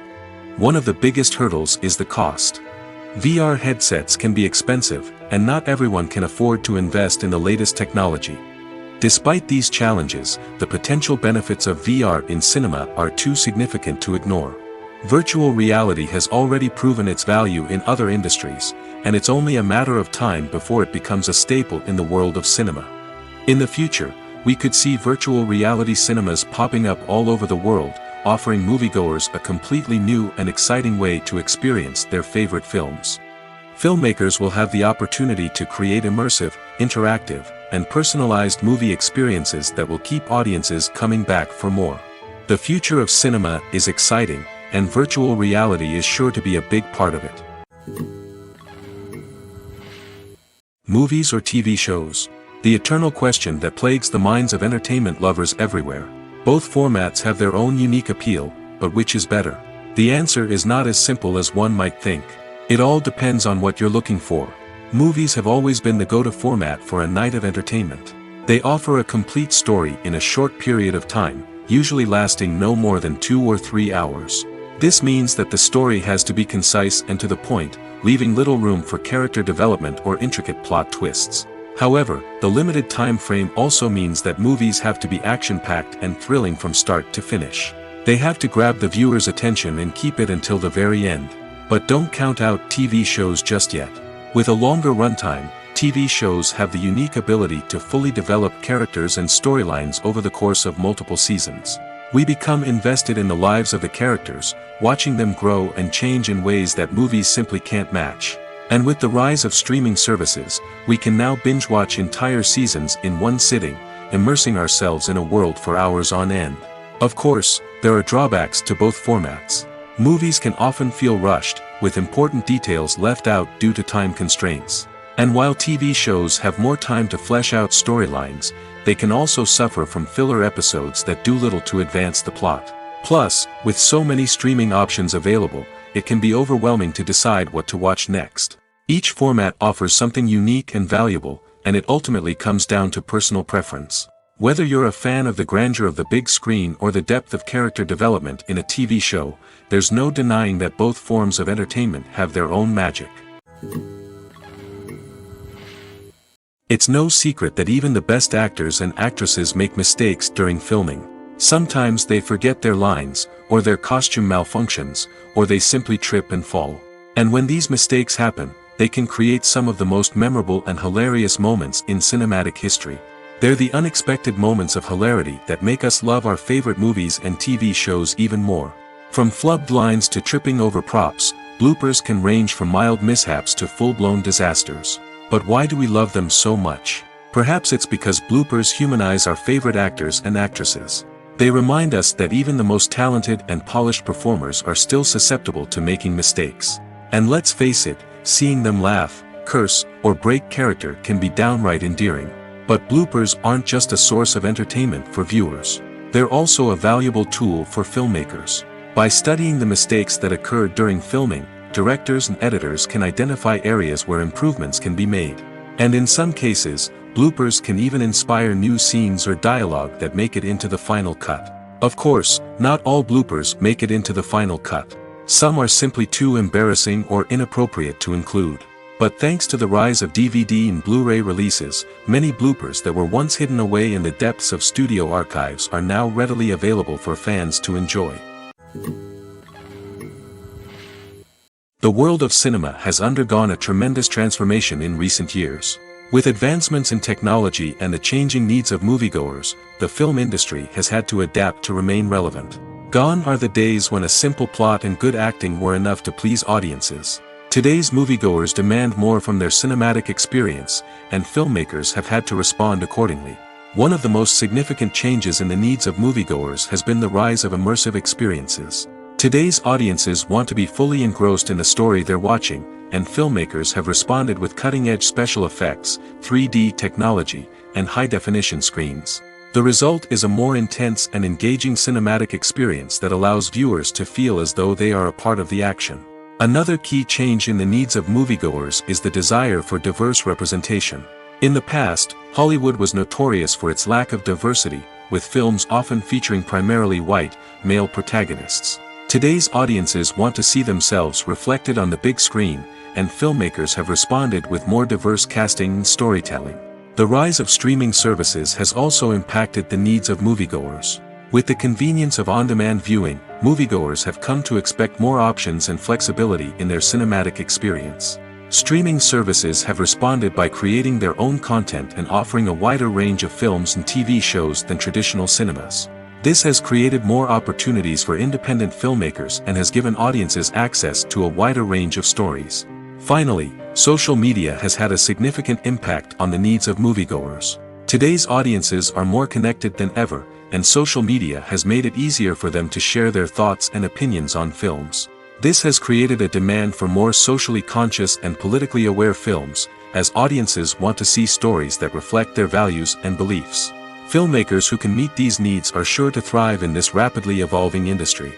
One of the biggest hurdles is the cost. VR headsets can be expensive, and not everyone can afford to invest in the latest technology. Despite these challenges, the potential benefits of VR in cinema are too significant to ignore. Virtual reality has already proven its value in other industries, and it's only a matter of time before it becomes a staple in the world of cinema. In the future, we could see virtual reality cinemas popping up all over the world, offering moviegoers a completely new and exciting way to experience their favorite films. Filmmakers will have the opportunity to create immersive, interactive, and personalized movie experiences that will keep audiences coming back for more. The future of cinema is exciting, and virtual reality is sure to be a big part of it. Movies or TV shows? The eternal question that plagues the minds of entertainment lovers everywhere. Both formats have their own unique appeal, but which is better? The answer is not as simple as one might think. It all depends on what you're looking for. Movies have always been the go-to format for a night of entertainment. They offer a complete story in a short period of time, usually lasting no more than 2 or 3 hours. This means that the story has to be concise and to the point, leaving little room for character development or intricate plot twists. However, the limited time frame also means that movies have to be action-packed and thrilling from start to finish. They have to grab the viewer's attention and keep it until the very end. But don't count out TV shows just yet. With a longer runtime, TV shows have the unique ability to fully develop characters and storylines over the course of multiple seasons. We become invested in the lives of the characters, watching them grow and change in ways that movies simply can't match. And with the rise of streaming services, we can now binge-watch entire seasons in one sitting, immersing ourselves in a world for hours on end. Of course, there are drawbacks to both formats. Movies can often feel rushed, with important details left out due to time constraints. And while TV shows have more time to flesh out storylines, they can also suffer from filler episodes that do little to advance the plot. Plus, with so many streaming options available, it can be overwhelming to decide what to watch next. Each format offers something unique and valuable, and it ultimately comes down to personal preference. Whether you're a fan of the grandeur of the big screen or the depth of character development in a TV show, there's no denying that both forms of entertainment have their own magic. It's no secret that even the best actors and actresses make mistakes during filming. Sometimes they forget their lines, or their costume malfunctions, or they simply trip and fall. And when these mistakes happen, they can create some of the most memorable and hilarious moments in cinematic history. They're the unexpected moments of hilarity that make us love our favorite movies and TV shows even more. From flubbed lines to tripping over props, bloopers can range from mild mishaps to full-blown disasters. But why do we love them so much? Perhaps it's because bloopers humanize our favorite actors and actresses. They remind us that even the most talented and polished performers are still susceptible to making mistakes. And let's face it, seeing them laugh, curse, or break character can be downright endearing. But bloopers aren't just a source of entertainment for viewers. They're also a valuable tool for filmmakers. By studying the mistakes that occurred during filming, directors and editors can identify areas where improvements can be made. And in some cases, bloopers can even inspire new scenes or dialogue that make it into the final cut. Of course, not all bloopers make it into the final cut. Some are simply too embarrassing or inappropriate to include. But thanks to the rise of DVD and Blu-ray releases, many bloopers that were once hidden away in the depths of studio archives are now readily available for fans to enjoy. The world of cinema has undergone a tremendous transformation in recent years. With advancements in technology and the changing needs of moviegoers, the film industry has had to adapt to remain relevant. Gone are the days when a simple plot and good acting were enough to please audiences. Today's moviegoers demand more from their cinematic experience, and filmmakers have had to respond accordingly. One of the most significant changes in the needs of moviegoers has been the rise of immersive experiences. Today's audiences want to be fully engrossed in the story they're watching, and filmmakers have responded with cutting-edge special effects, 3D technology, and high-definition screens. The result is a more intense and engaging cinematic experience that allows viewers to feel as though they are a part of the action. Another key change in the needs of moviegoers is the desire for diverse representation. In the past, Hollywood was notorious for its lack of diversity, with films often featuring primarily white, male protagonists. Today's audiences want to see themselves reflected on the big screen, and filmmakers have responded with more diverse casting and storytelling. The rise of streaming services has also impacted the needs of moviegoers. With the convenience of on-demand viewing, moviegoers have come to expect more options and flexibility in their cinematic experience. Streaming services have responded by creating their own content and offering a wider range of films and TV shows than traditional cinemas. This has created more opportunities for independent filmmakers and has given audiences access to a wider range of stories. Finally, social media has had a significant impact on the needs of moviegoers. Today's audiences are more connected than ever, and social media has made it easier for them to share their thoughts and opinions on films. This has created a demand for more socially conscious and politically aware films, as audiences want to see stories that reflect their values and beliefs. Filmmakers who can meet these needs are sure to thrive in this rapidly evolving industry.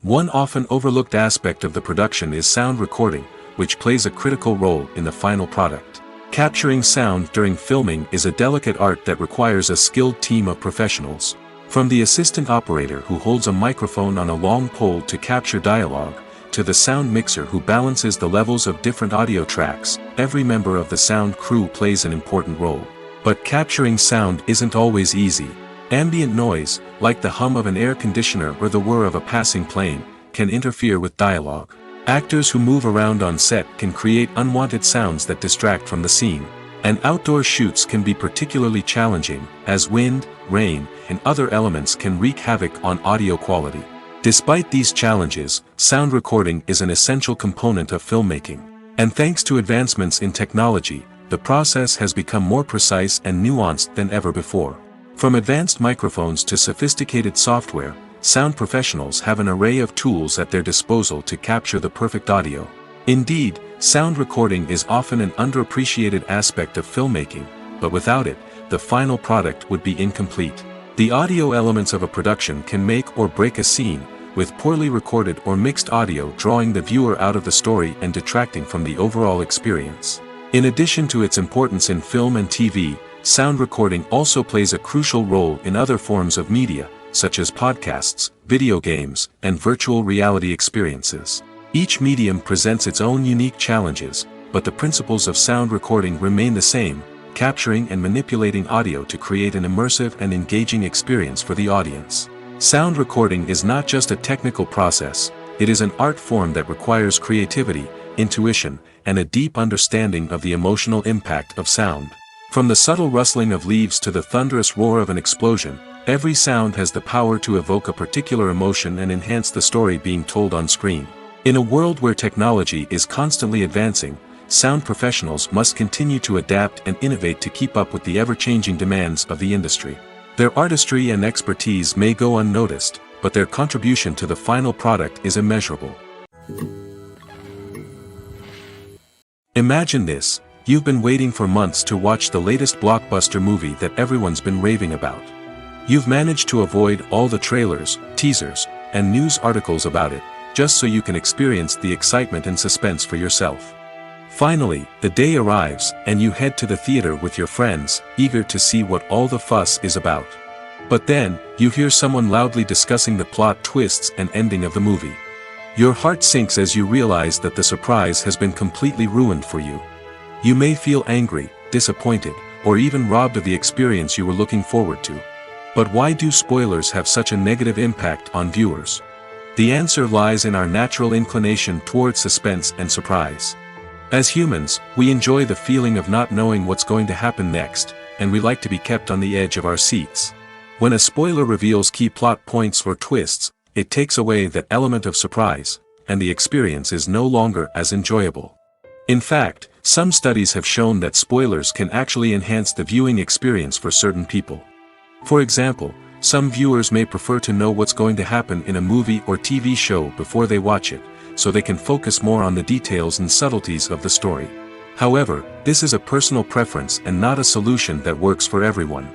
One often overlooked aspect of the production is sound recording, which plays a critical role in the final product. Capturing sound during filming is a delicate art that requires a skilled team of professionals. From the assistant operator who holds a microphone on a long pole to capture dialogue, to the sound mixer who balances the levels of different audio tracks, every member of the sound crew plays an important role. But capturing sound isn't always easy. Ambient noise, like the hum of an air conditioner or the whir of a passing plane, can interfere with dialogue. Actors who move around on set can create unwanted sounds that distract from the scene. And outdoor shoots can be particularly challenging, as wind, rain, and other elements can wreak havoc on audio quality. Despite these challenges, sound recording is an essential component of filmmaking. And thanks to advancements in technology, the process has become more precise and nuanced than ever before. From advanced microphones to sophisticated software, sound professionals have an array of tools at their disposal to capture the perfect audio. Indeed, sound recording is often an underappreciated aspect of filmmaking, but without it, the final product would be incomplete. The audio elements of a production can make or break a scene, with poorly recorded or mixed audio drawing the viewer out of the story and detracting from the overall experience. In addition to its importance in film and TV, sound recording also plays a crucial role in other forms of media, such as podcasts, video games, and virtual reality experiences. Each medium presents its own unique challenges, but the principles of sound recording remain the same, capturing and manipulating audio to create an immersive and engaging experience for the audience. Sound recording is not just a technical process, it is an art form that requires creativity, intuition, and a deep understanding of the emotional impact of sound. From the subtle rustling of leaves to the thunderous roar of an explosion, every sound has the power to evoke a particular emotion and enhance the story being told on screen. In a world where technology is constantly advancing, sound professionals must continue to adapt and innovate to keep up with the ever-changing demands of the industry. Their artistry and expertise may go unnoticed, but their contribution to the final product is immeasurable. Imagine this: you've been waiting for months to watch the latest blockbuster movie that everyone's been raving about. You've managed to avoid all the trailers, teasers, and news articles about it, just so you can experience the excitement and suspense for yourself. Finally, the day arrives, and you head to the theater with your friends, eager to see what all the fuss is about. But then, you hear someone loudly discussing the plot twists and ending of the movie. Your heart sinks as you realize that the surprise has been completely ruined for you. You may feel angry, disappointed, or even robbed of the experience you were looking forward to. But why do spoilers have such a negative impact on viewers? The answer lies in our natural inclination toward suspense and surprise. As humans, we enjoy the feeling of not knowing what's going to happen next, and we like to be kept on the edge of our seats. When a spoiler reveals key plot points or twists, it takes away that element of surprise, and the experience is no longer as enjoyable. In fact, some studies have shown that spoilers can actually enhance the viewing experience for certain people. For example, some viewers may prefer to know what's going to happen in a movie or TV show before they watch it, so they can focus more on the details and subtleties of the story. However, this is a personal preference and not a solution that works for everyone.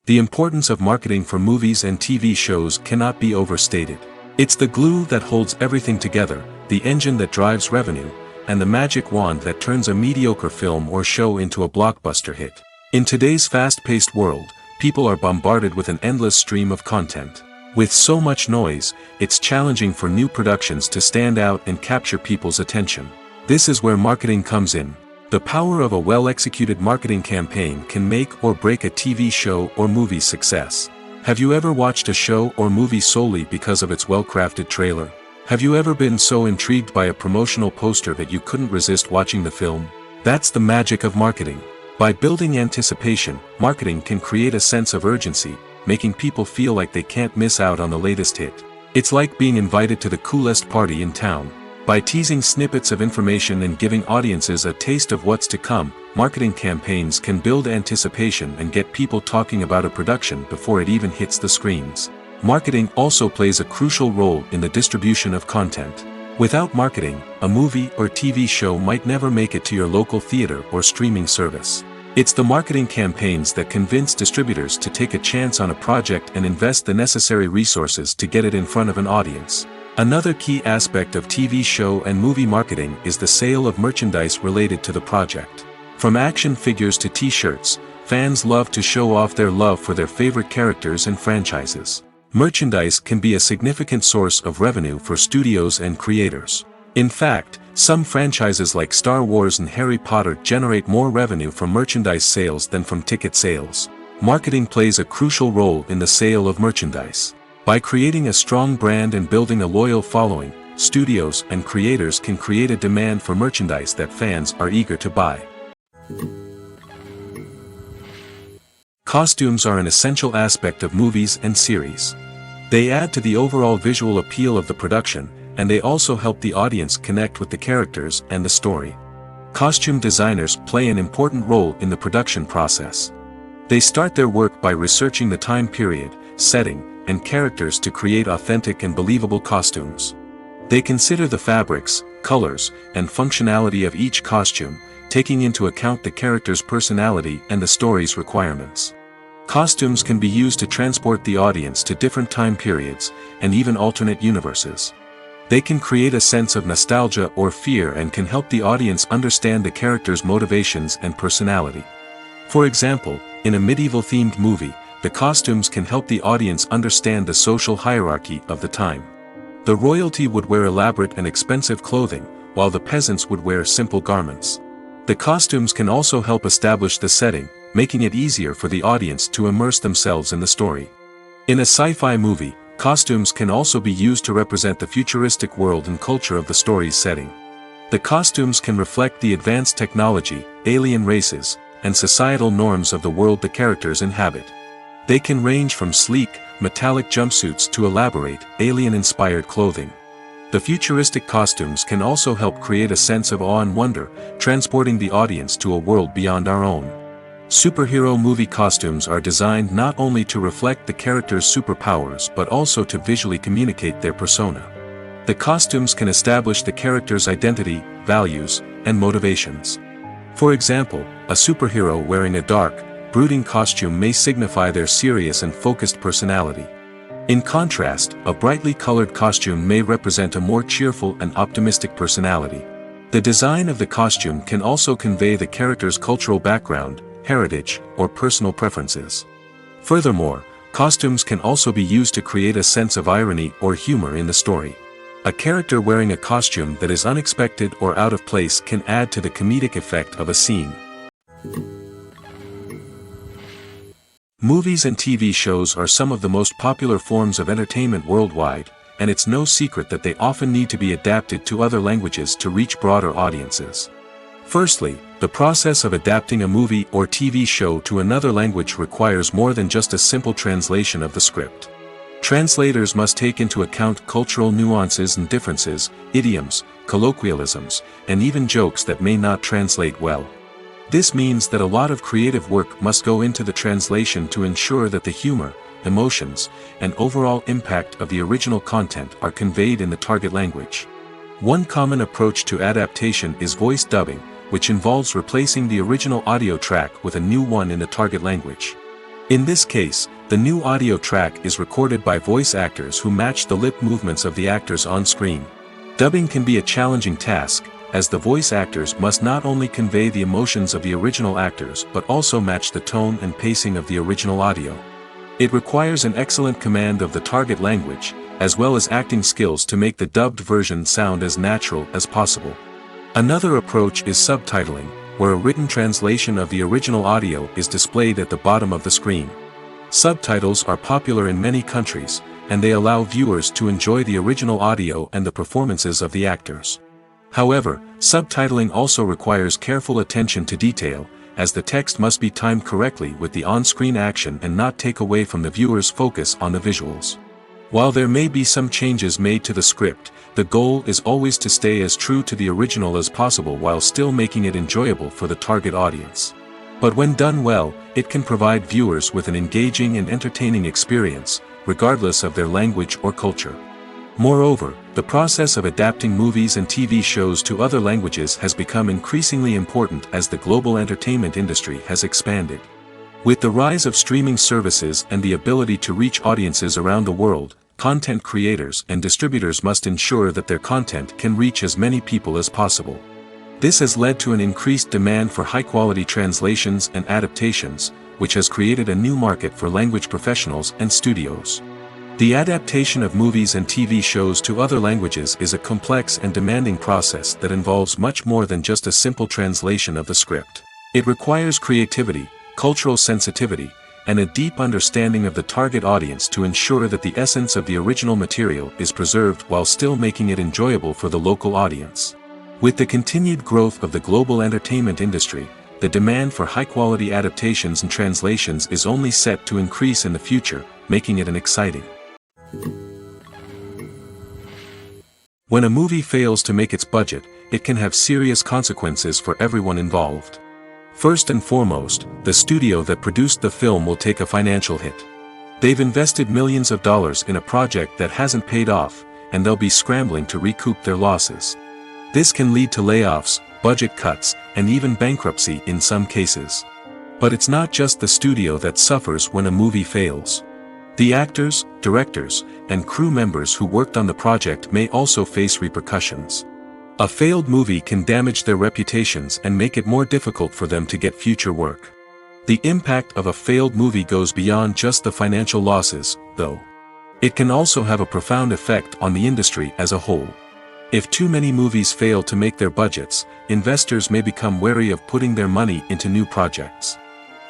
The importance of marketing for movies and TV shows cannot be overstated. It's the glue that holds everything together, the engine that drives revenue, and the magic wand that turns a mediocre film or show into a blockbuster hit. In today's fast-paced world, people are bombarded with an endless stream of content. With so much noise, it's challenging for new productions to stand out and capture people's attention. This is where marketing comes in. The power of a well-executed marketing campaign can make or break a TV show or movie's success. Have you ever watched a show or movie solely because of its well-crafted trailer? Have you ever been so intrigued by a promotional poster that you couldn't resist watching the film? That's the magic of marketing. By building anticipation, marketing can create a sense of urgency, making people feel like they can't miss out on the latest hit. It's like being invited to the coolest party in town. By teasing snippets of information and giving audiences a taste of what's to come, marketing campaigns can build anticipation and get people talking about a production before it even hits the screens. Marketing also plays a crucial role in the distribution of content. Without marketing, a movie or TV show might never make it to your local theater or streaming service. It's the marketing campaigns that convince distributors to take a chance on a project and invest the necessary resources to get it in front of an audience. Another key aspect of TV show and movie marketing is the sale of merchandise related to the project. From action figures to t-shirts, fans love to show off their love for their favorite characters and franchises. Merchandise can be a significant source of revenue for studios and creators. In fact, some franchises like Star Wars and Harry Potter generate more revenue from merchandise sales than from ticket sales. Marketing plays a crucial role in the sale of merchandise. By creating a strong brand and building a loyal following, studios and creators can create a demand for merchandise that fans are eager to buy. Costumes are an essential aspect of movies and series. They add to the overall visual appeal of the production, and they also help the audience connect with the characters and the story. Costume designers play an important role in the production process. They start their work by researching the time period, setting, and characters to create authentic and believable costumes. They consider the fabrics, colors, and functionality of each costume, taking into account the character's personality and the story's requirements. Costumes can be used to transport the audience to different time periods, and even alternate universes. They can create a sense of nostalgia or fear and can help the audience understand the character's motivations and personality. For example, in a medieval-themed movie, the costumes can help the audience understand the social hierarchy of the time. The royalty would wear elaborate and expensive clothing, while the peasants would wear simple garments. The costumes can also help establish the setting, making it easier for the audience to immerse themselves in the story. In a sci-fi movie, costumes can also be used to represent the futuristic world and culture of the story's setting. The costumes can reflect the advanced technology, alien races, and societal norms of the world the characters inhabit. They can range from sleek, metallic jumpsuits to elaborate, alien-inspired clothing. The futuristic costumes can also help create a sense of awe and wonder, transporting the audience to a world beyond our own. Superhero movie costumes are designed not only to reflect the character's superpowers but also to visually communicate their persona. The costumes can establish the character's identity, values, and motivations. For example, a superhero wearing a dark, brooding costume may signify their serious and focused personality. In contrast, a brightly colored costume may represent a more cheerful and optimistic personality. The design of the costume can also convey the character's cultural background, heritage, or personal preferences. Furthermore, costumes can also be used to create a sense of irony or humor in the story. A character wearing a costume that is unexpected or out of place can add to the comedic effect of a scene. Movies and TV shows are some of the most popular forms of entertainment worldwide, and it's no secret that they often need to be adapted to other languages to reach broader audiences. Firstly, the process of adapting a movie or TV show to another language requires more than just a simple translation of the script. Translators must take into account cultural nuances and differences, idioms, colloquialisms, and even jokes that may not translate well. This means that a lot of creative work must go into the translation to ensure that the humor, emotions, and overall impact of the original content are conveyed in the target language. One common approach to adaptation is voice dubbing, which involves replacing the original audio track with a new one in the target language. In this case, the new audio track is recorded by voice actors who match the lip movements of the actors on screen. Dubbing can be a challenging task, as the voice actors must not only convey the emotions of the original actors but also match the tone and pacing of the original audio. It requires an excellent command of the target language, as well as acting skills to make the dubbed version sound as natural as possible. Another approach is subtitling, where a written translation of the original audio is displayed at the bottom of the screen. Subtitles are popular in many countries, and they allow viewers to enjoy the original audio and the performances of the actors. However, subtitling also requires careful attention to detail, as the text must be timed correctly with the on-screen action and not take away from the viewer's focus on the visuals. While there may be some changes made to the script, the goal is always to stay as true to the original as possible while still making it enjoyable for the target audience. But when done well, it can provide viewers with an engaging and entertaining experience, regardless of their language or culture. Moreover, the process of adapting movies and TV shows to other languages has become increasingly important as the global entertainment industry has expanded. With the rise of streaming services and the ability to reach audiences around the world, content creators and distributors must ensure that their content can reach as many people as possible. This has led to an increased demand for high-quality translations and adaptations, which has created a new market for language professionals and studios. The adaptation of movies and TV shows to other languages is a complex and demanding process that involves much more than just a simple translation of the script. It requires creativity, cultural sensitivity, and a deep understanding of the target audience to ensure that the essence of the original material is preserved while still making it enjoyable for the local audience. With the continued growth of the global entertainment industry, the demand for high-quality adaptations and translations is only set to increase in the future, making it an exciting. When a movie fails to make its budget, it can have serious consequences for everyone involved. First and foremost, the studio that produced the film will take a financial hit. They've invested millions of dollars in a project that hasn't paid off, and they'll be scrambling to recoup their losses. This can lead to layoffs, budget cuts, and even bankruptcy in some cases. But it's not just the studio that suffers when a movie fails. The actors, directors, and crew members who worked on the project may also face repercussions. A failed movie can damage their reputations and make it more difficult for them to get future work. The impact of a failed movie goes beyond just the financial losses, though. It can also have a profound effect on the industry as a whole. If too many movies fail to make their budgets, investors may become wary of putting their money into new projects.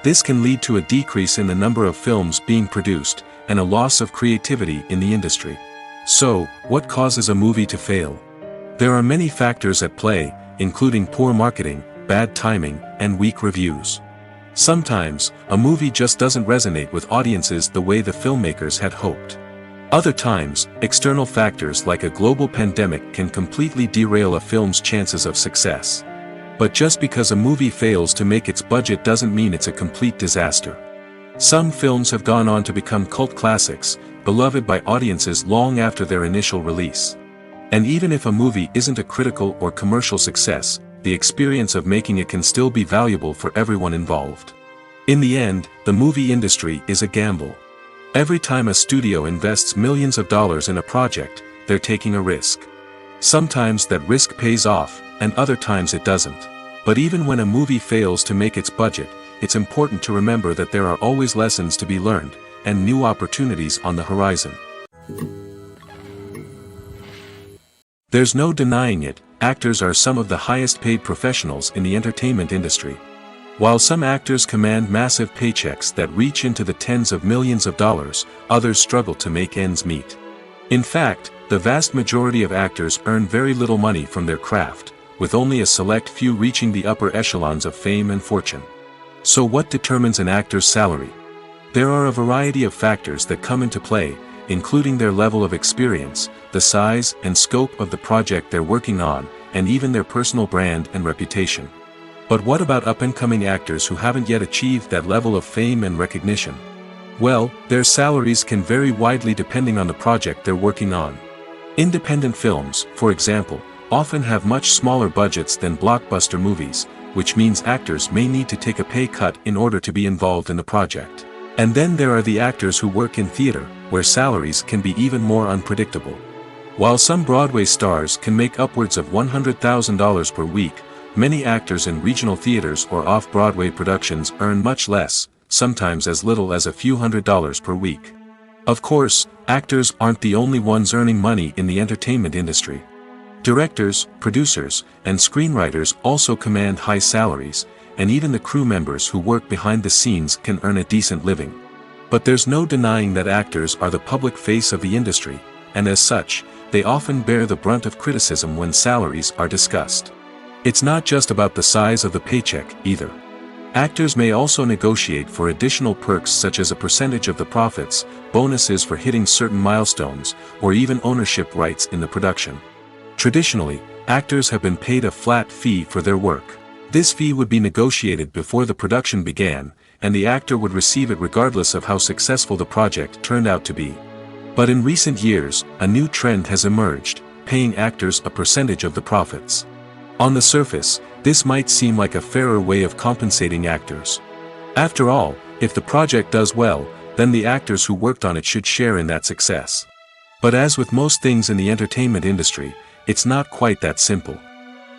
This can lead to a decrease in the number of films being produced, and a loss of creativity in the industry. So, what causes a movie to fail? There are many factors at play, including poor marketing, bad timing, and weak reviews. Sometimes, a movie just doesn't resonate with audiences the way the filmmakers had hoped. Other times, external factors like a global pandemic can completely derail a film's chances of success. But just because a movie fails to make its budget doesn't mean it's a complete disaster. Some films have gone on to become cult classics, beloved by audiences long after their initial release. And even if a movie isn't a critical or commercial success, the experience of making it can still be valuable for everyone involved. In the end, the movie industry is a gamble. Every time a studio invests millions of dollars in a project, they're taking a risk. Sometimes that risk pays off, and other times it doesn't. But even when a movie fails to make its budget, it's important to remember that there are always lessons to be learned, and new opportunities on the horizon. There's no denying it, actors are some of the highest paid professionals in the entertainment industry. While some actors command massive paychecks that reach into the tens of millions of dollars, others struggle to make ends meet. In fact, the vast majority of actors earn very little money from their craft, with only a select few reaching the upper echelons of fame and fortune. So what determines an actor's salary? There are a variety of factors that come into play, including their level of experience, the size and scope of the project they're working on, and even their personal brand and reputation. But what about up-and-coming actors who haven't yet achieved that level of fame and recognition? Well, their salaries can vary widely depending on the project they're working on. Independent films, for example, often have much smaller budgets than blockbuster movies, which means actors may need to take a pay cut in order to be involved in the project. And then there are the actors who work in theater, where salaries can be even more unpredictable. While some Broadway stars can make upwards of $100,000 per week, many actors in regional theaters or off-Broadway productions earn much less, sometimes as little as a few $100s per week. Of course, actors aren't the only ones earning money in the entertainment industry. Directors, producers, and screenwriters also command high salaries, and even the crew members who work behind the scenes can earn a decent living. But there's no denying that actors are the public face of the industry, and as such, they often bear the brunt of criticism when salaries are discussed. It's not just about the size of the paycheck, either. Actors may also negotiate for additional perks such as a percentage of the profits, bonuses for hitting certain milestones, or even ownership rights in the production. Traditionally, actors have been paid a flat fee for their work. This fee would be negotiated before the production began, and the actor would receive it regardless of how successful the project turned out to be. But in recent years, a new trend has emerged, paying actors a percentage of the profits. On the surface, this might seem like a fairer way of compensating actors. After all, if the project does well, then the actors who worked on it should share in that success. But as with most things in the entertainment industry, it's not quite that simple.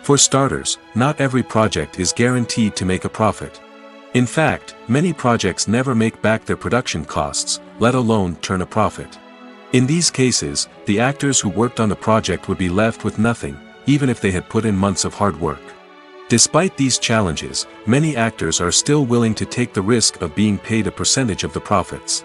For starters, not every project is guaranteed to make a profit. In fact, many projects never make back their production costs, let alone turn a profit. In these cases, the actors who worked on the project would be left with nothing, even if they had put in months of hard work. Despite these challenges, many actors are still willing to take the risk of being paid a percentage of the profits.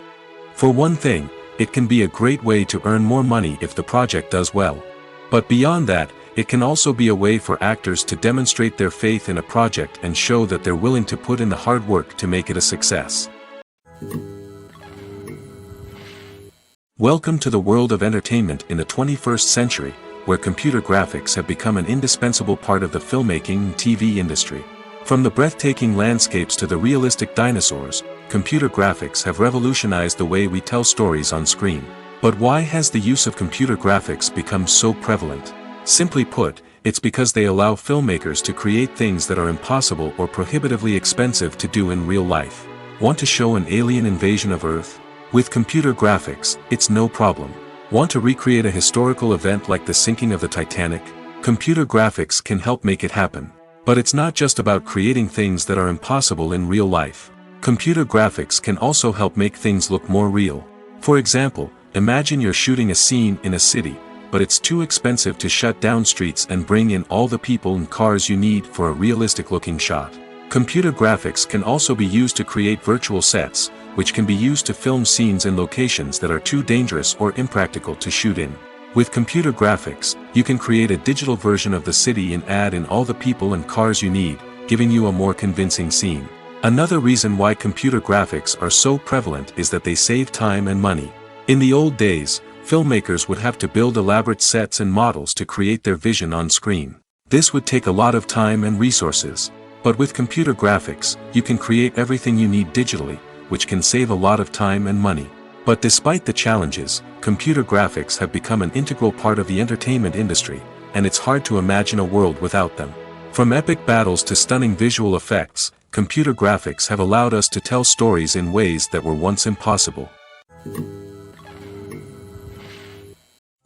For one thing, it can be a great way to earn more money if the project does well. But beyond that, it can also be a way for actors to demonstrate their faith in a project and show that they're willing to put in the hard work to make it a success. Welcome to the world of entertainment in the 21st century, where computer graphics have become an indispensable part of the filmmaking and TV industry. From the breathtaking landscapes to the realistic dinosaurs, computer graphics have revolutionized the way we tell stories on screen. But why has the use of computer graphics become so prevalent? Simply put, it's because they allow filmmakers to create things that are impossible or prohibitively expensive to do in real life. Want to show an alien invasion of Earth? With computer graphics, it's no problem. Want to recreate a historical event like the sinking of the Titanic? Computer graphics can help make it happen. But it's not just about creating things that are impossible in real life. Computer graphics can also help make things look more real. For example, imagine you're shooting a scene in a city, but it's too expensive to shut down streets and bring in all the people and cars you need for a realistic-looking shot. Computer graphics can also be used to create virtual sets, which can be used to film scenes in locations that are too dangerous or impractical to shoot in. With computer graphics, you can create a digital version of the city and add in all the people and cars you need, giving you a more convincing scene. Another reason why computer graphics are so prevalent is that they save time and money. In the old days, filmmakers would have to build elaborate sets and models to create their vision on screen. This would take a lot of time and resources. But with computer graphics, you can create everything you need digitally, which can save a lot of time and money. But despite the challenges, computer graphics have become an integral part of the entertainment industry, and it's hard to imagine a world without them. From epic battles to stunning visual effects, computer graphics have allowed us to tell stories in ways that were once impossible.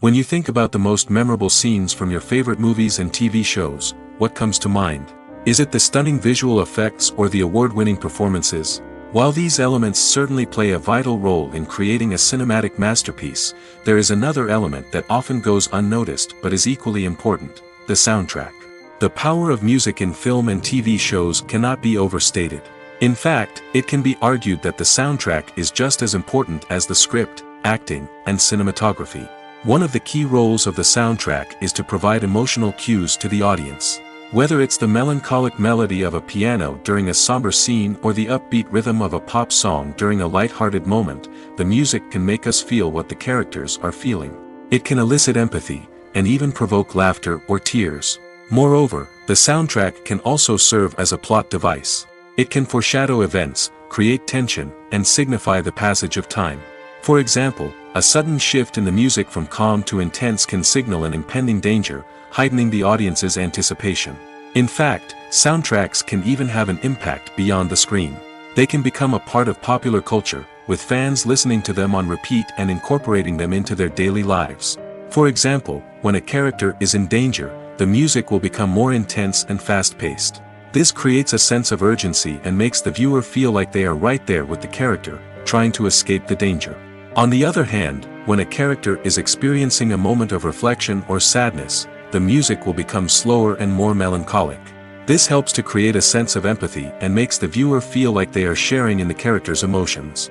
When you think about the most memorable scenes from your favorite movies and TV shows, what comes to mind? Is it the stunning visual effects or the award-winning performances? While these elements certainly play a vital role in creating a cinematic masterpiece, there is another element that often goes unnoticed but is equally important: the soundtrack. The power of music in film and TV shows cannot be overstated. In fact, it can be argued that the soundtrack is just as important as the script, acting, and cinematography. One of the key roles of the soundtrack is to provide emotional cues to the audience. Whether it's the melancholic melody of a piano during a somber scene or the upbeat rhythm of a pop song during a light-hearted moment, the music can make us feel what the characters are feeling. It can elicit empathy, and even provoke laughter or tears. Moreover, the soundtrack can also serve as a plot device. It can foreshadow events, create tension, and signify the passage of time. For example, a sudden shift in the music from calm to intense can signal an impending danger, heightening the audience's anticipation. In fact, soundtracks can even have an impact beyond the screen. They can become a part of popular culture, with fans listening to them on repeat and incorporating them into their daily lives. For example, when a character is in danger, the music will become more intense and fast-paced. This creates a sense of urgency and makes the viewer feel like they are right there with the character, trying to escape the danger. On the other hand, when a character is experiencing a moment of reflection or sadness, the music will become slower and more melancholic. This helps to create a sense of empathy and makes the viewer feel like they are sharing in the character's emotions.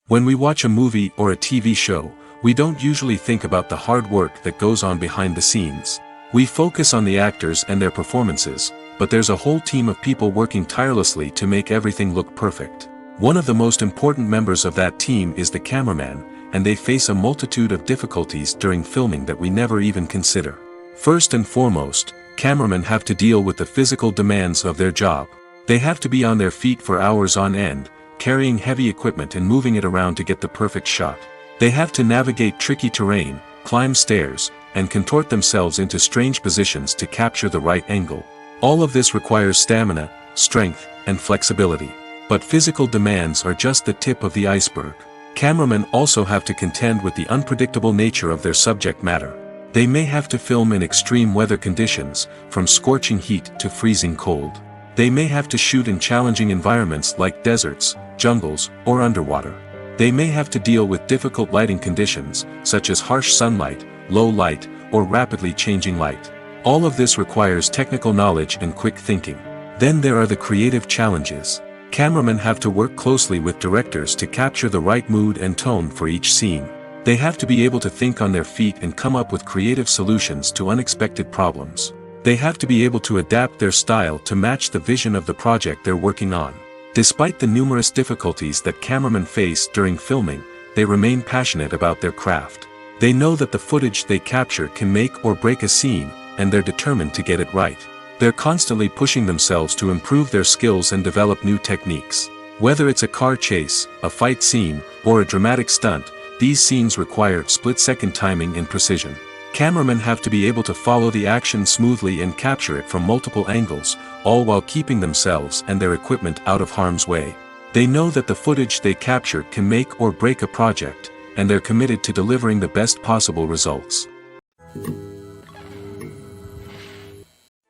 When we watch a movie or a TV show, we don't usually think about the hard work that goes on behind the scenes. We focus on the actors and their performances, but there's a whole team of people working tirelessly to make everything look perfect. One of the most important members of that team is the cameraman, and they face a multitude of difficulties during filming that we never even consider. First and foremost, cameramen have to deal with the physical demands of their job. They have to be on their feet for hours on end, carrying heavy equipment and moving it around to get the perfect shot. They have to navigate tricky terrain, climb stairs, and contort themselves into strange positions to capture the right angle. All of this requires stamina, strength, and flexibility. But physical demands are just the tip of the iceberg. Cameramen also have to contend with the unpredictable nature of their subject matter. They may have to film in extreme weather conditions, from scorching heat to freezing cold. They may have to shoot in challenging environments like deserts, jungles, or underwater. They may have to deal with difficult lighting conditions, such as harsh sunlight, low light, or rapidly changing light. All of this requires technical knowledge and quick thinking. Then there are the creative challenges. Cameramen have to work closely with directors to capture the right mood and tone for each scene. They have to be able to think on their feet and come up with creative solutions to unexpected problems. They have to be able to adapt their style to match the vision of the project they're working on. Despite the numerous difficulties that cameramen face during filming, they remain passionate about their craft. They know that the footage they capture can make or break a scene, and they're determined to get it right. They're constantly pushing themselves to improve their skills and develop new techniques. Whether it's a car chase, a fight scene, or a dramatic stunt, these scenes require split-second timing and precision. Cameramen have to be able to follow the action smoothly and capture it from multiple angles, all while keeping themselves and their equipment out of harm's way. They know that the footage they capture can make or break a project, and they're committed to delivering the best possible results.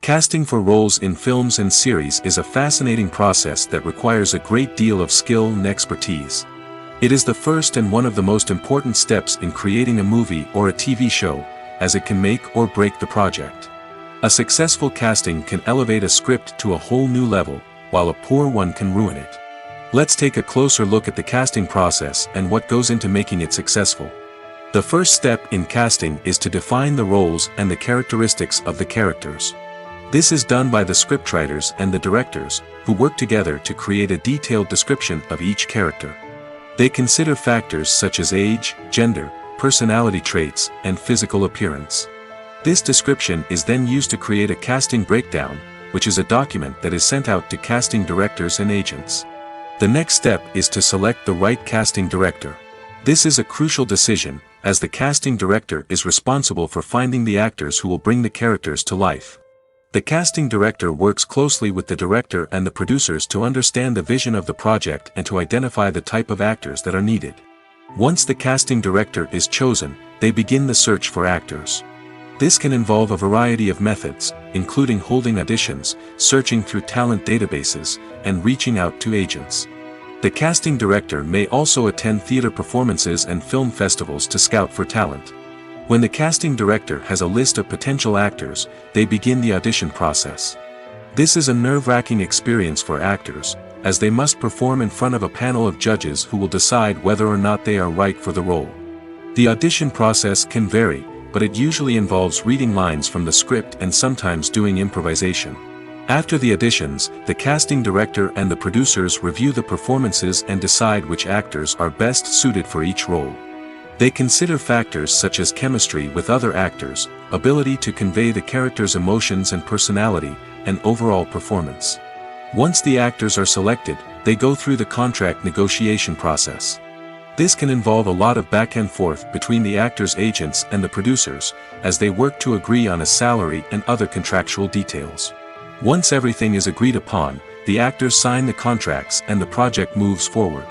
Casting for roles in films and series is a fascinating process that requires a great deal of skill and expertise. It is the first and one of the most important steps in creating a movie or a TV show, as it can make or break the project. A successful casting can elevate a script to a whole new level, while a poor one can ruin it. Let's take a closer look at the casting process and what goes into making it successful. The first step in casting is to define the roles and the characteristics of the characters. This is done by the scriptwriters and the directors, who work together to create a detailed description of each character. They consider factors such as age, gender, personality traits, and physical appearance. This description is then used to create a casting breakdown, which is a document that is sent out to casting directors and agents. The next step is to select the right casting director. This is a crucial decision, as the casting director is responsible for finding the actors who will bring the characters to life. The casting director works closely with the director and the producers to understand the vision of the project and to identify the type of actors that are needed. Once the casting director is chosen, they begin the search for actors. This can involve a variety of methods, including holding auditions, searching through talent databases, and reaching out to agents. The casting director may also attend theater performances and film festivals to scout for talent. When the casting director has a list of potential actors, they begin the audition process. This is a nerve-wracking experience for actors, as they must perform in front of a panel of judges who will decide whether or not they are right for the role. The audition process can vary, but it usually involves reading lines from the script and sometimes doing improvisation. After the auditions, the casting director and the producers review the performances and decide which actors are best suited for each role. They consider factors such as chemistry with other actors, ability to convey the character's emotions and personality, and overall performance. Once the actors are selected, they go through the contract negotiation process. This can involve a lot of back and forth between the actors' agents and the producers, as they work to agree on a salary and other contractual details. Once everything is agreed upon, the actors sign the contracts and the project moves forward.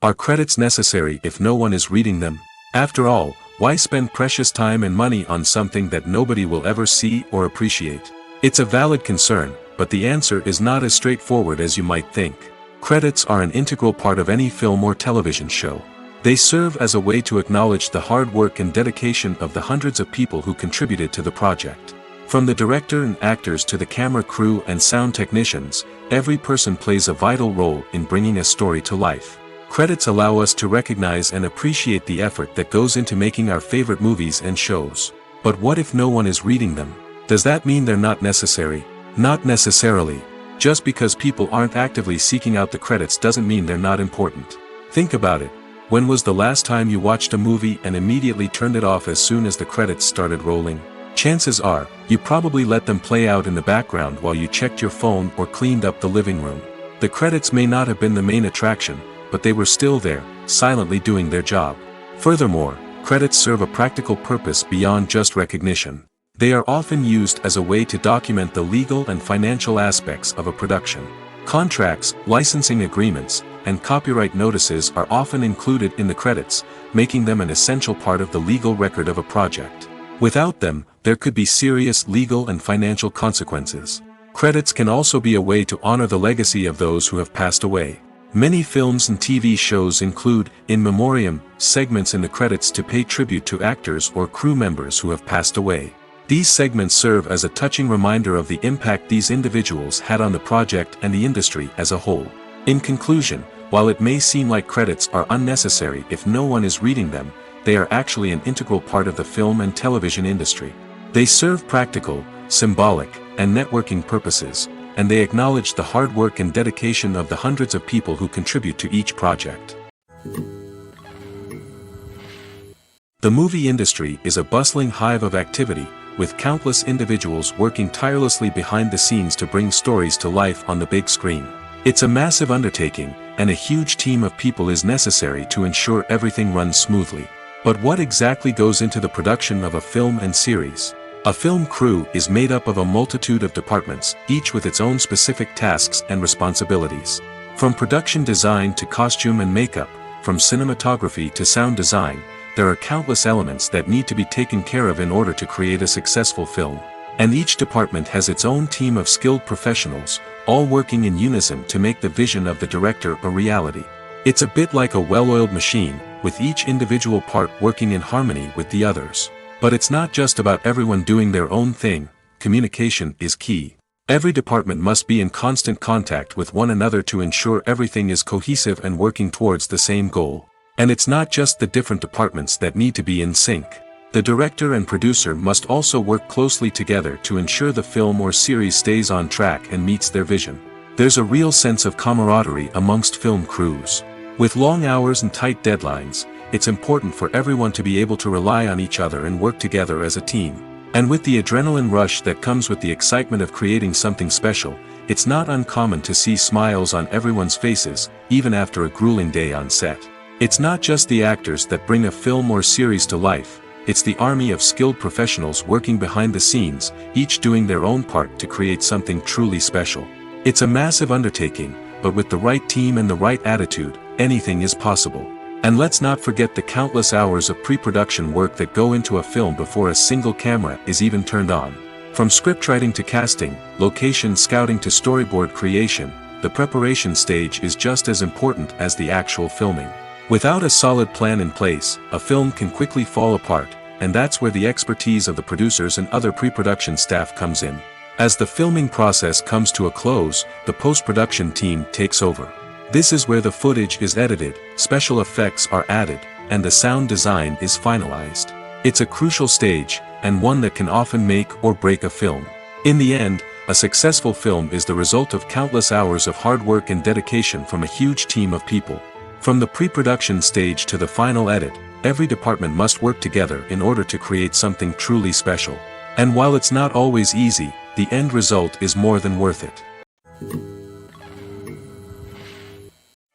Are credits necessary if no one is reading them? After all, Why spend precious time and money on something that nobody will ever see or appreciate? It's a valid concern, but the answer is not as straightforward as you might think. Credits are an integral part of any film or television show. They serve as a way to acknowledge the hard work and dedication of the hundreds of people who contributed to the project. From the director and actors to the camera crew and sound technicians, every person plays a vital role in bringing a story to life. Credits allow us to recognize and appreciate the effort that goes into making our favorite movies and shows. But what if no one is reading them? Does that mean they're not necessary? Not necessarily. Just because people aren't actively seeking out the credits doesn't mean they're not important. Think about it. When was the last time you watched a movie and immediately turned it off as soon as the credits started rolling? Chances are, you probably let them play out in the background while you checked your phone or cleaned up the living room. The credits may not have been the main attraction, but they were still there, silently doing their job. Furthermore, credits serve a practical purpose beyond just recognition. They are often used as a way to document the legal and financial aspects of a production. Contracts, licensing agreements, and copyright notices are often included in the credits, making them an essential part of the legal record of a project. Without them, there could be serious legal and financial consequences. Credits can also be a way to honor the legacy of those who have passed away. Many films and TV shows include, in memoriam, segments in the credits to pay tribute to actors or crew members who have passed away. These segments serve as a touching reminder of the impact these individuals had on the project and the industry as a whole. In conclusion, while it may seem like credits are unnecessary if no one is reading them, they are actually an integral part of the film and television industry. They serve practical, symbolic, and networking purposes, and they acknowledge the hard work and dedication of the hundreds of people who contribute to each project. The movie industry is a bustling hive of activity, with countless individuals working tirelessly behind the scenes to bring stories to life on the big screen. It's a massive undertaking, and a huge team of people is necessary to ensure everything runs smoothly. But what exactly goes into the production of a film and series? A film crew is made up of a multitude of departments, each with its own specific tasks and responsibilities. From production design to costume and makeup, from cinematography to sound design, there are countless elements that need to be taken care of in order to create a successful film. And each department has its own team of skilled professionals, all working in unison to make the vision of the director a reality. It's a bit like a well-oiled machine, with each individual part working in harmony with the others. But it's not just about everyone doing their own thing. Communication is key. Every department must be in constant contact with one another to ensure everything is cohesive and working towards the same goal. And it's not just the different departments that need to be in sync. The director and producer must also work closely together to ensure the film or series stays on track and meets their vision. There's a real sense of camaraderie amongst film crews. With long hours and tight deadlines, it's important for everyone to be able to rely on each other and work together as a team. And with the adrenaline rush that comes with the excitement of creating something special, it's not uncommon to see smiles on everyone's faces, even after a grueling day on set. It's not just the actors that bring a film or series to life, it's the army of skilled professionals working behind the scenes, each doing their own part to create something truly special. It's a massive undertaking, but with the right team and the right attitude, anything is possible. And let's not forget the countless hours of pre-production work that go into a film before a single camera is even turned on. From scriptwriting to casting, location scouting to storyboard creation, the preparation stage is just as important as the actual filming. Without a solid plan in place, a film can quickly fall apart, and that's where the expertise of the producers and other pre-production staff comes in. As the filming process comes to a close, the post-production team takes over. This is where the footage is edited, special effects are added, and the sound design is finalized. It's a crucial stage, and one that can often make or break a film. In the end, a successful film is the result of countless hours of hard work and dedication from a huge team of people. From the pre-production stage to the final edit, every department must work together in order to create something truly special. And while it's not always easy, the end result is more than worth it.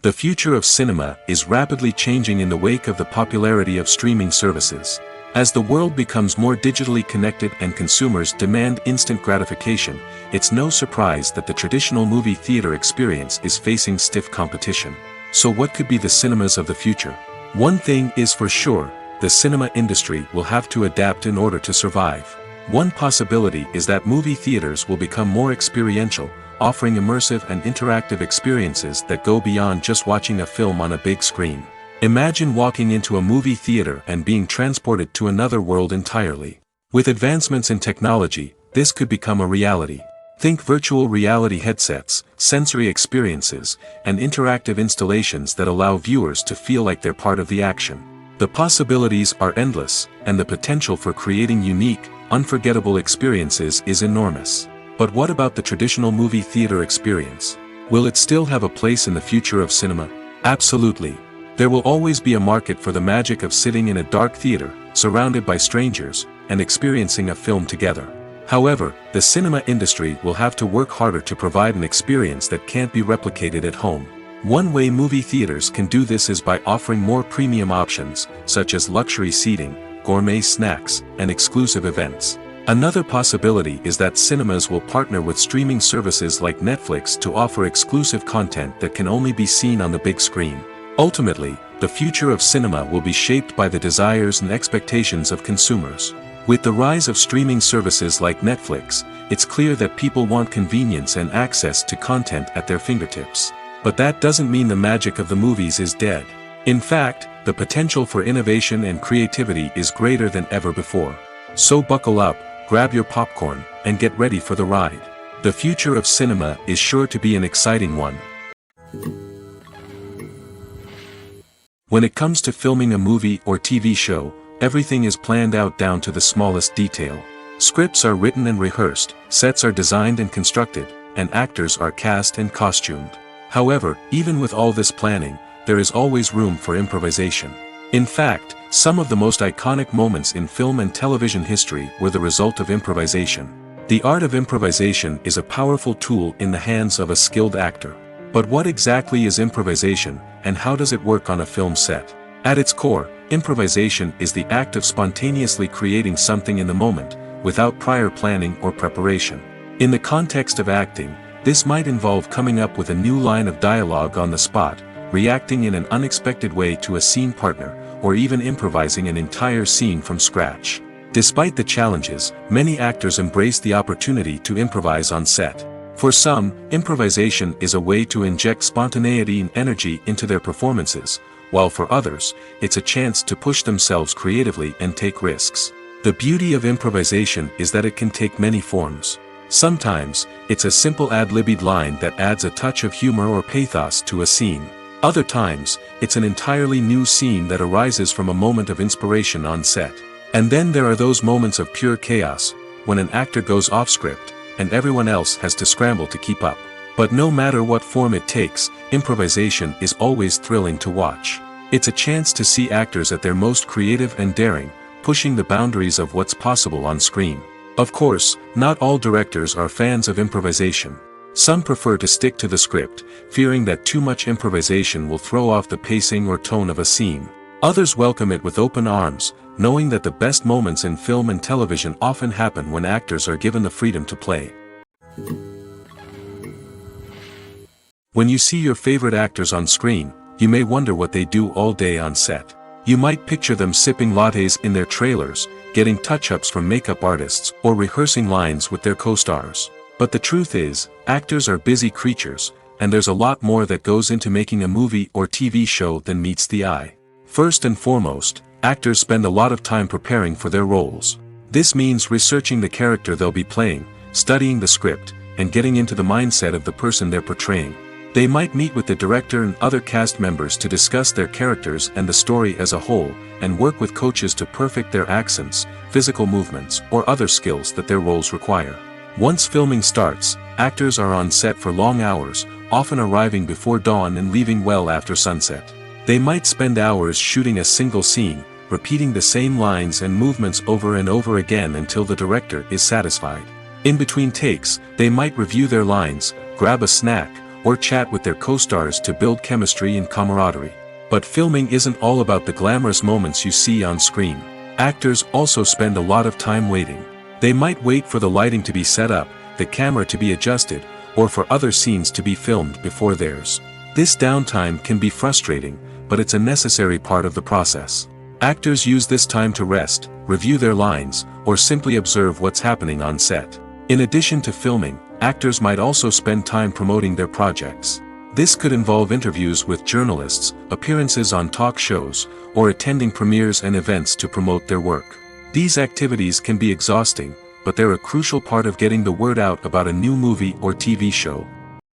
The future of cinema is rapidly changing in the wake of the popularity of streaming services. As the world becomes more digitally connected and consumers demand instant gratification, it's no surprise that the traditional movie theater experience is facing stiff competition. So what could be the cinemas of the future? One thing is for sure, the the cinema industry will have to adapt in order to survive. One possibility is that movie theaters will become more experiential, offering immersive and interactive experiences that go beyond just watching a film on a big screen. Imagine walking into a movie theater and being transported to another world entirely. With advancements in technology, this could become a reality. Think virtual reality headsets, sensory experiences, and interactive installations that allow viewers to feel like they're part of the action. The possibilities are endless, and the potential for creating unique, unforgettable experiences is enormous. But what about the traditional movie theater experience? Will it still have a place in the future of cinema? Absolutely. There will always be a market for the magic of sitting in a dark theater, surrounded by strangers, and experiencing a film together. However, the cinema industry will have to work harder to provide an experience that can't be replicated at home. One way movie theaters can do this is by offering more premium options, such as luxury seating, gourmet snacks, and exclusive events. Another possibility is that cinemas will partner with streaming services like Netflix to offer exclusive content that can only be seen on the big screen. Ultimately, the future of cinema will be shaped by the desires and expectations of consumers. With the rise of streaming services like Netflix, it's clear that people want convenience and access to content at their fingertips. But that doesn't mean the magic of the movies is dead. In fact, the potential for innovation and creativity is greater than ever before. So buckle up, grab your popcorn, and get ready for the ride. The future of cinema is sure to be an exciting one. When it comes to filming a movie or TV show, everything is planned out down to the smallest detail. Scripts are written and rehearsed, sets are designed and constructed, and actors are cast and costumed. However, even with all this planning, there is always room for improvisation. In fact, some of the most iconic moments in film and television history were the result of improvisation. The art of improvisation is a powerful tool in the hands of a skilled actor. But what exactly is improvisation, and how does it work on a film set? At its core, improvisation is the act of spontaneously creating something in the moment, without prior planning or preparation. In the context of acting, this might involve coming up with a new line of dialogue on the spot, reacting in an unexpected way to a scene partner, or even improvising an entire scene from scratch. Despite the challenges, many actors embrace the opportunity to improvise on set. For some, improvisation is a way to inject spontaneity and energy into their performances, while for others, it's a chance to push themselves creatively and take risks. The beauty of improvisation is that it can take many forms. Sometimes, it's a simple ad-libbed line that adds a touch of humor or pathos to a scene. Other times, it's an entirely new scene that arises from a moment of inspiration on set. And then there are those moments of pure chaos, when an actor goes off script, and everyone else has to scramble to keep up. But no matter what form it takes, improvisation is always thrilling to watch. It's a chance to see actors at their most creative and daring, pushing the boundaries of what's possible on screen. Of course, not all directors are fans of improvisation. Some prefer to stick to the script, fearing that too much improvisation will throw off the pacing or tone of a scene. Others welcome it with open arms, knowing that the best moments in film and television often happen when actors are given the freedom to play. When you see your favorite actors on screen, you may wonder what they do all day on set. You might picture them sipping lattes in their trailers, getting touch-ups from makeup artists, or rehearsing lines with their co-stars. But the truth is, actors are busy creatures, and there's a lot more that goes into making a movie or TV show than meets the eye. First and foremost, actors spend a lot of time preparing for their roles. This means researching the character they'll be playing, studying the script, and getting into the mindset of the person they're portraying. They might meet with the director and other cast members to discuss their characters and the story as a whole, and work with coaches to perfect their accents, physical movements, or other skills that their roles require. Once filming starts, actors are on set for long hours, often arriving before dawn and leaving well after sunset. They might spend hours shooting a single scene, repeating the same lines and movements over and over again until the director is satisfied. In between takes, they might review their lines, grab a snack, or chat with their co-stars to build chemistry and camaraderie. But filming isn't all about the glamorous moments you see on screen. Actors also spend a lot of time waiting. They might wait for the lighting to be set up, the camera to be adjusted, or for other scenes to be filmed before theirs. This downtime can be frustrating, but it's a necessary part of the process. Actors use this time to rest, review their lines, or simply observe what's happening on set. In addition to filming, actors might also spend time promoting their projects. This could involve interviews with journalists, appearances on talk shows, or attending premieres and events to promote their work. These activities can be exhausting, but they're a crucial part of getting the word out about a new movie or TV show.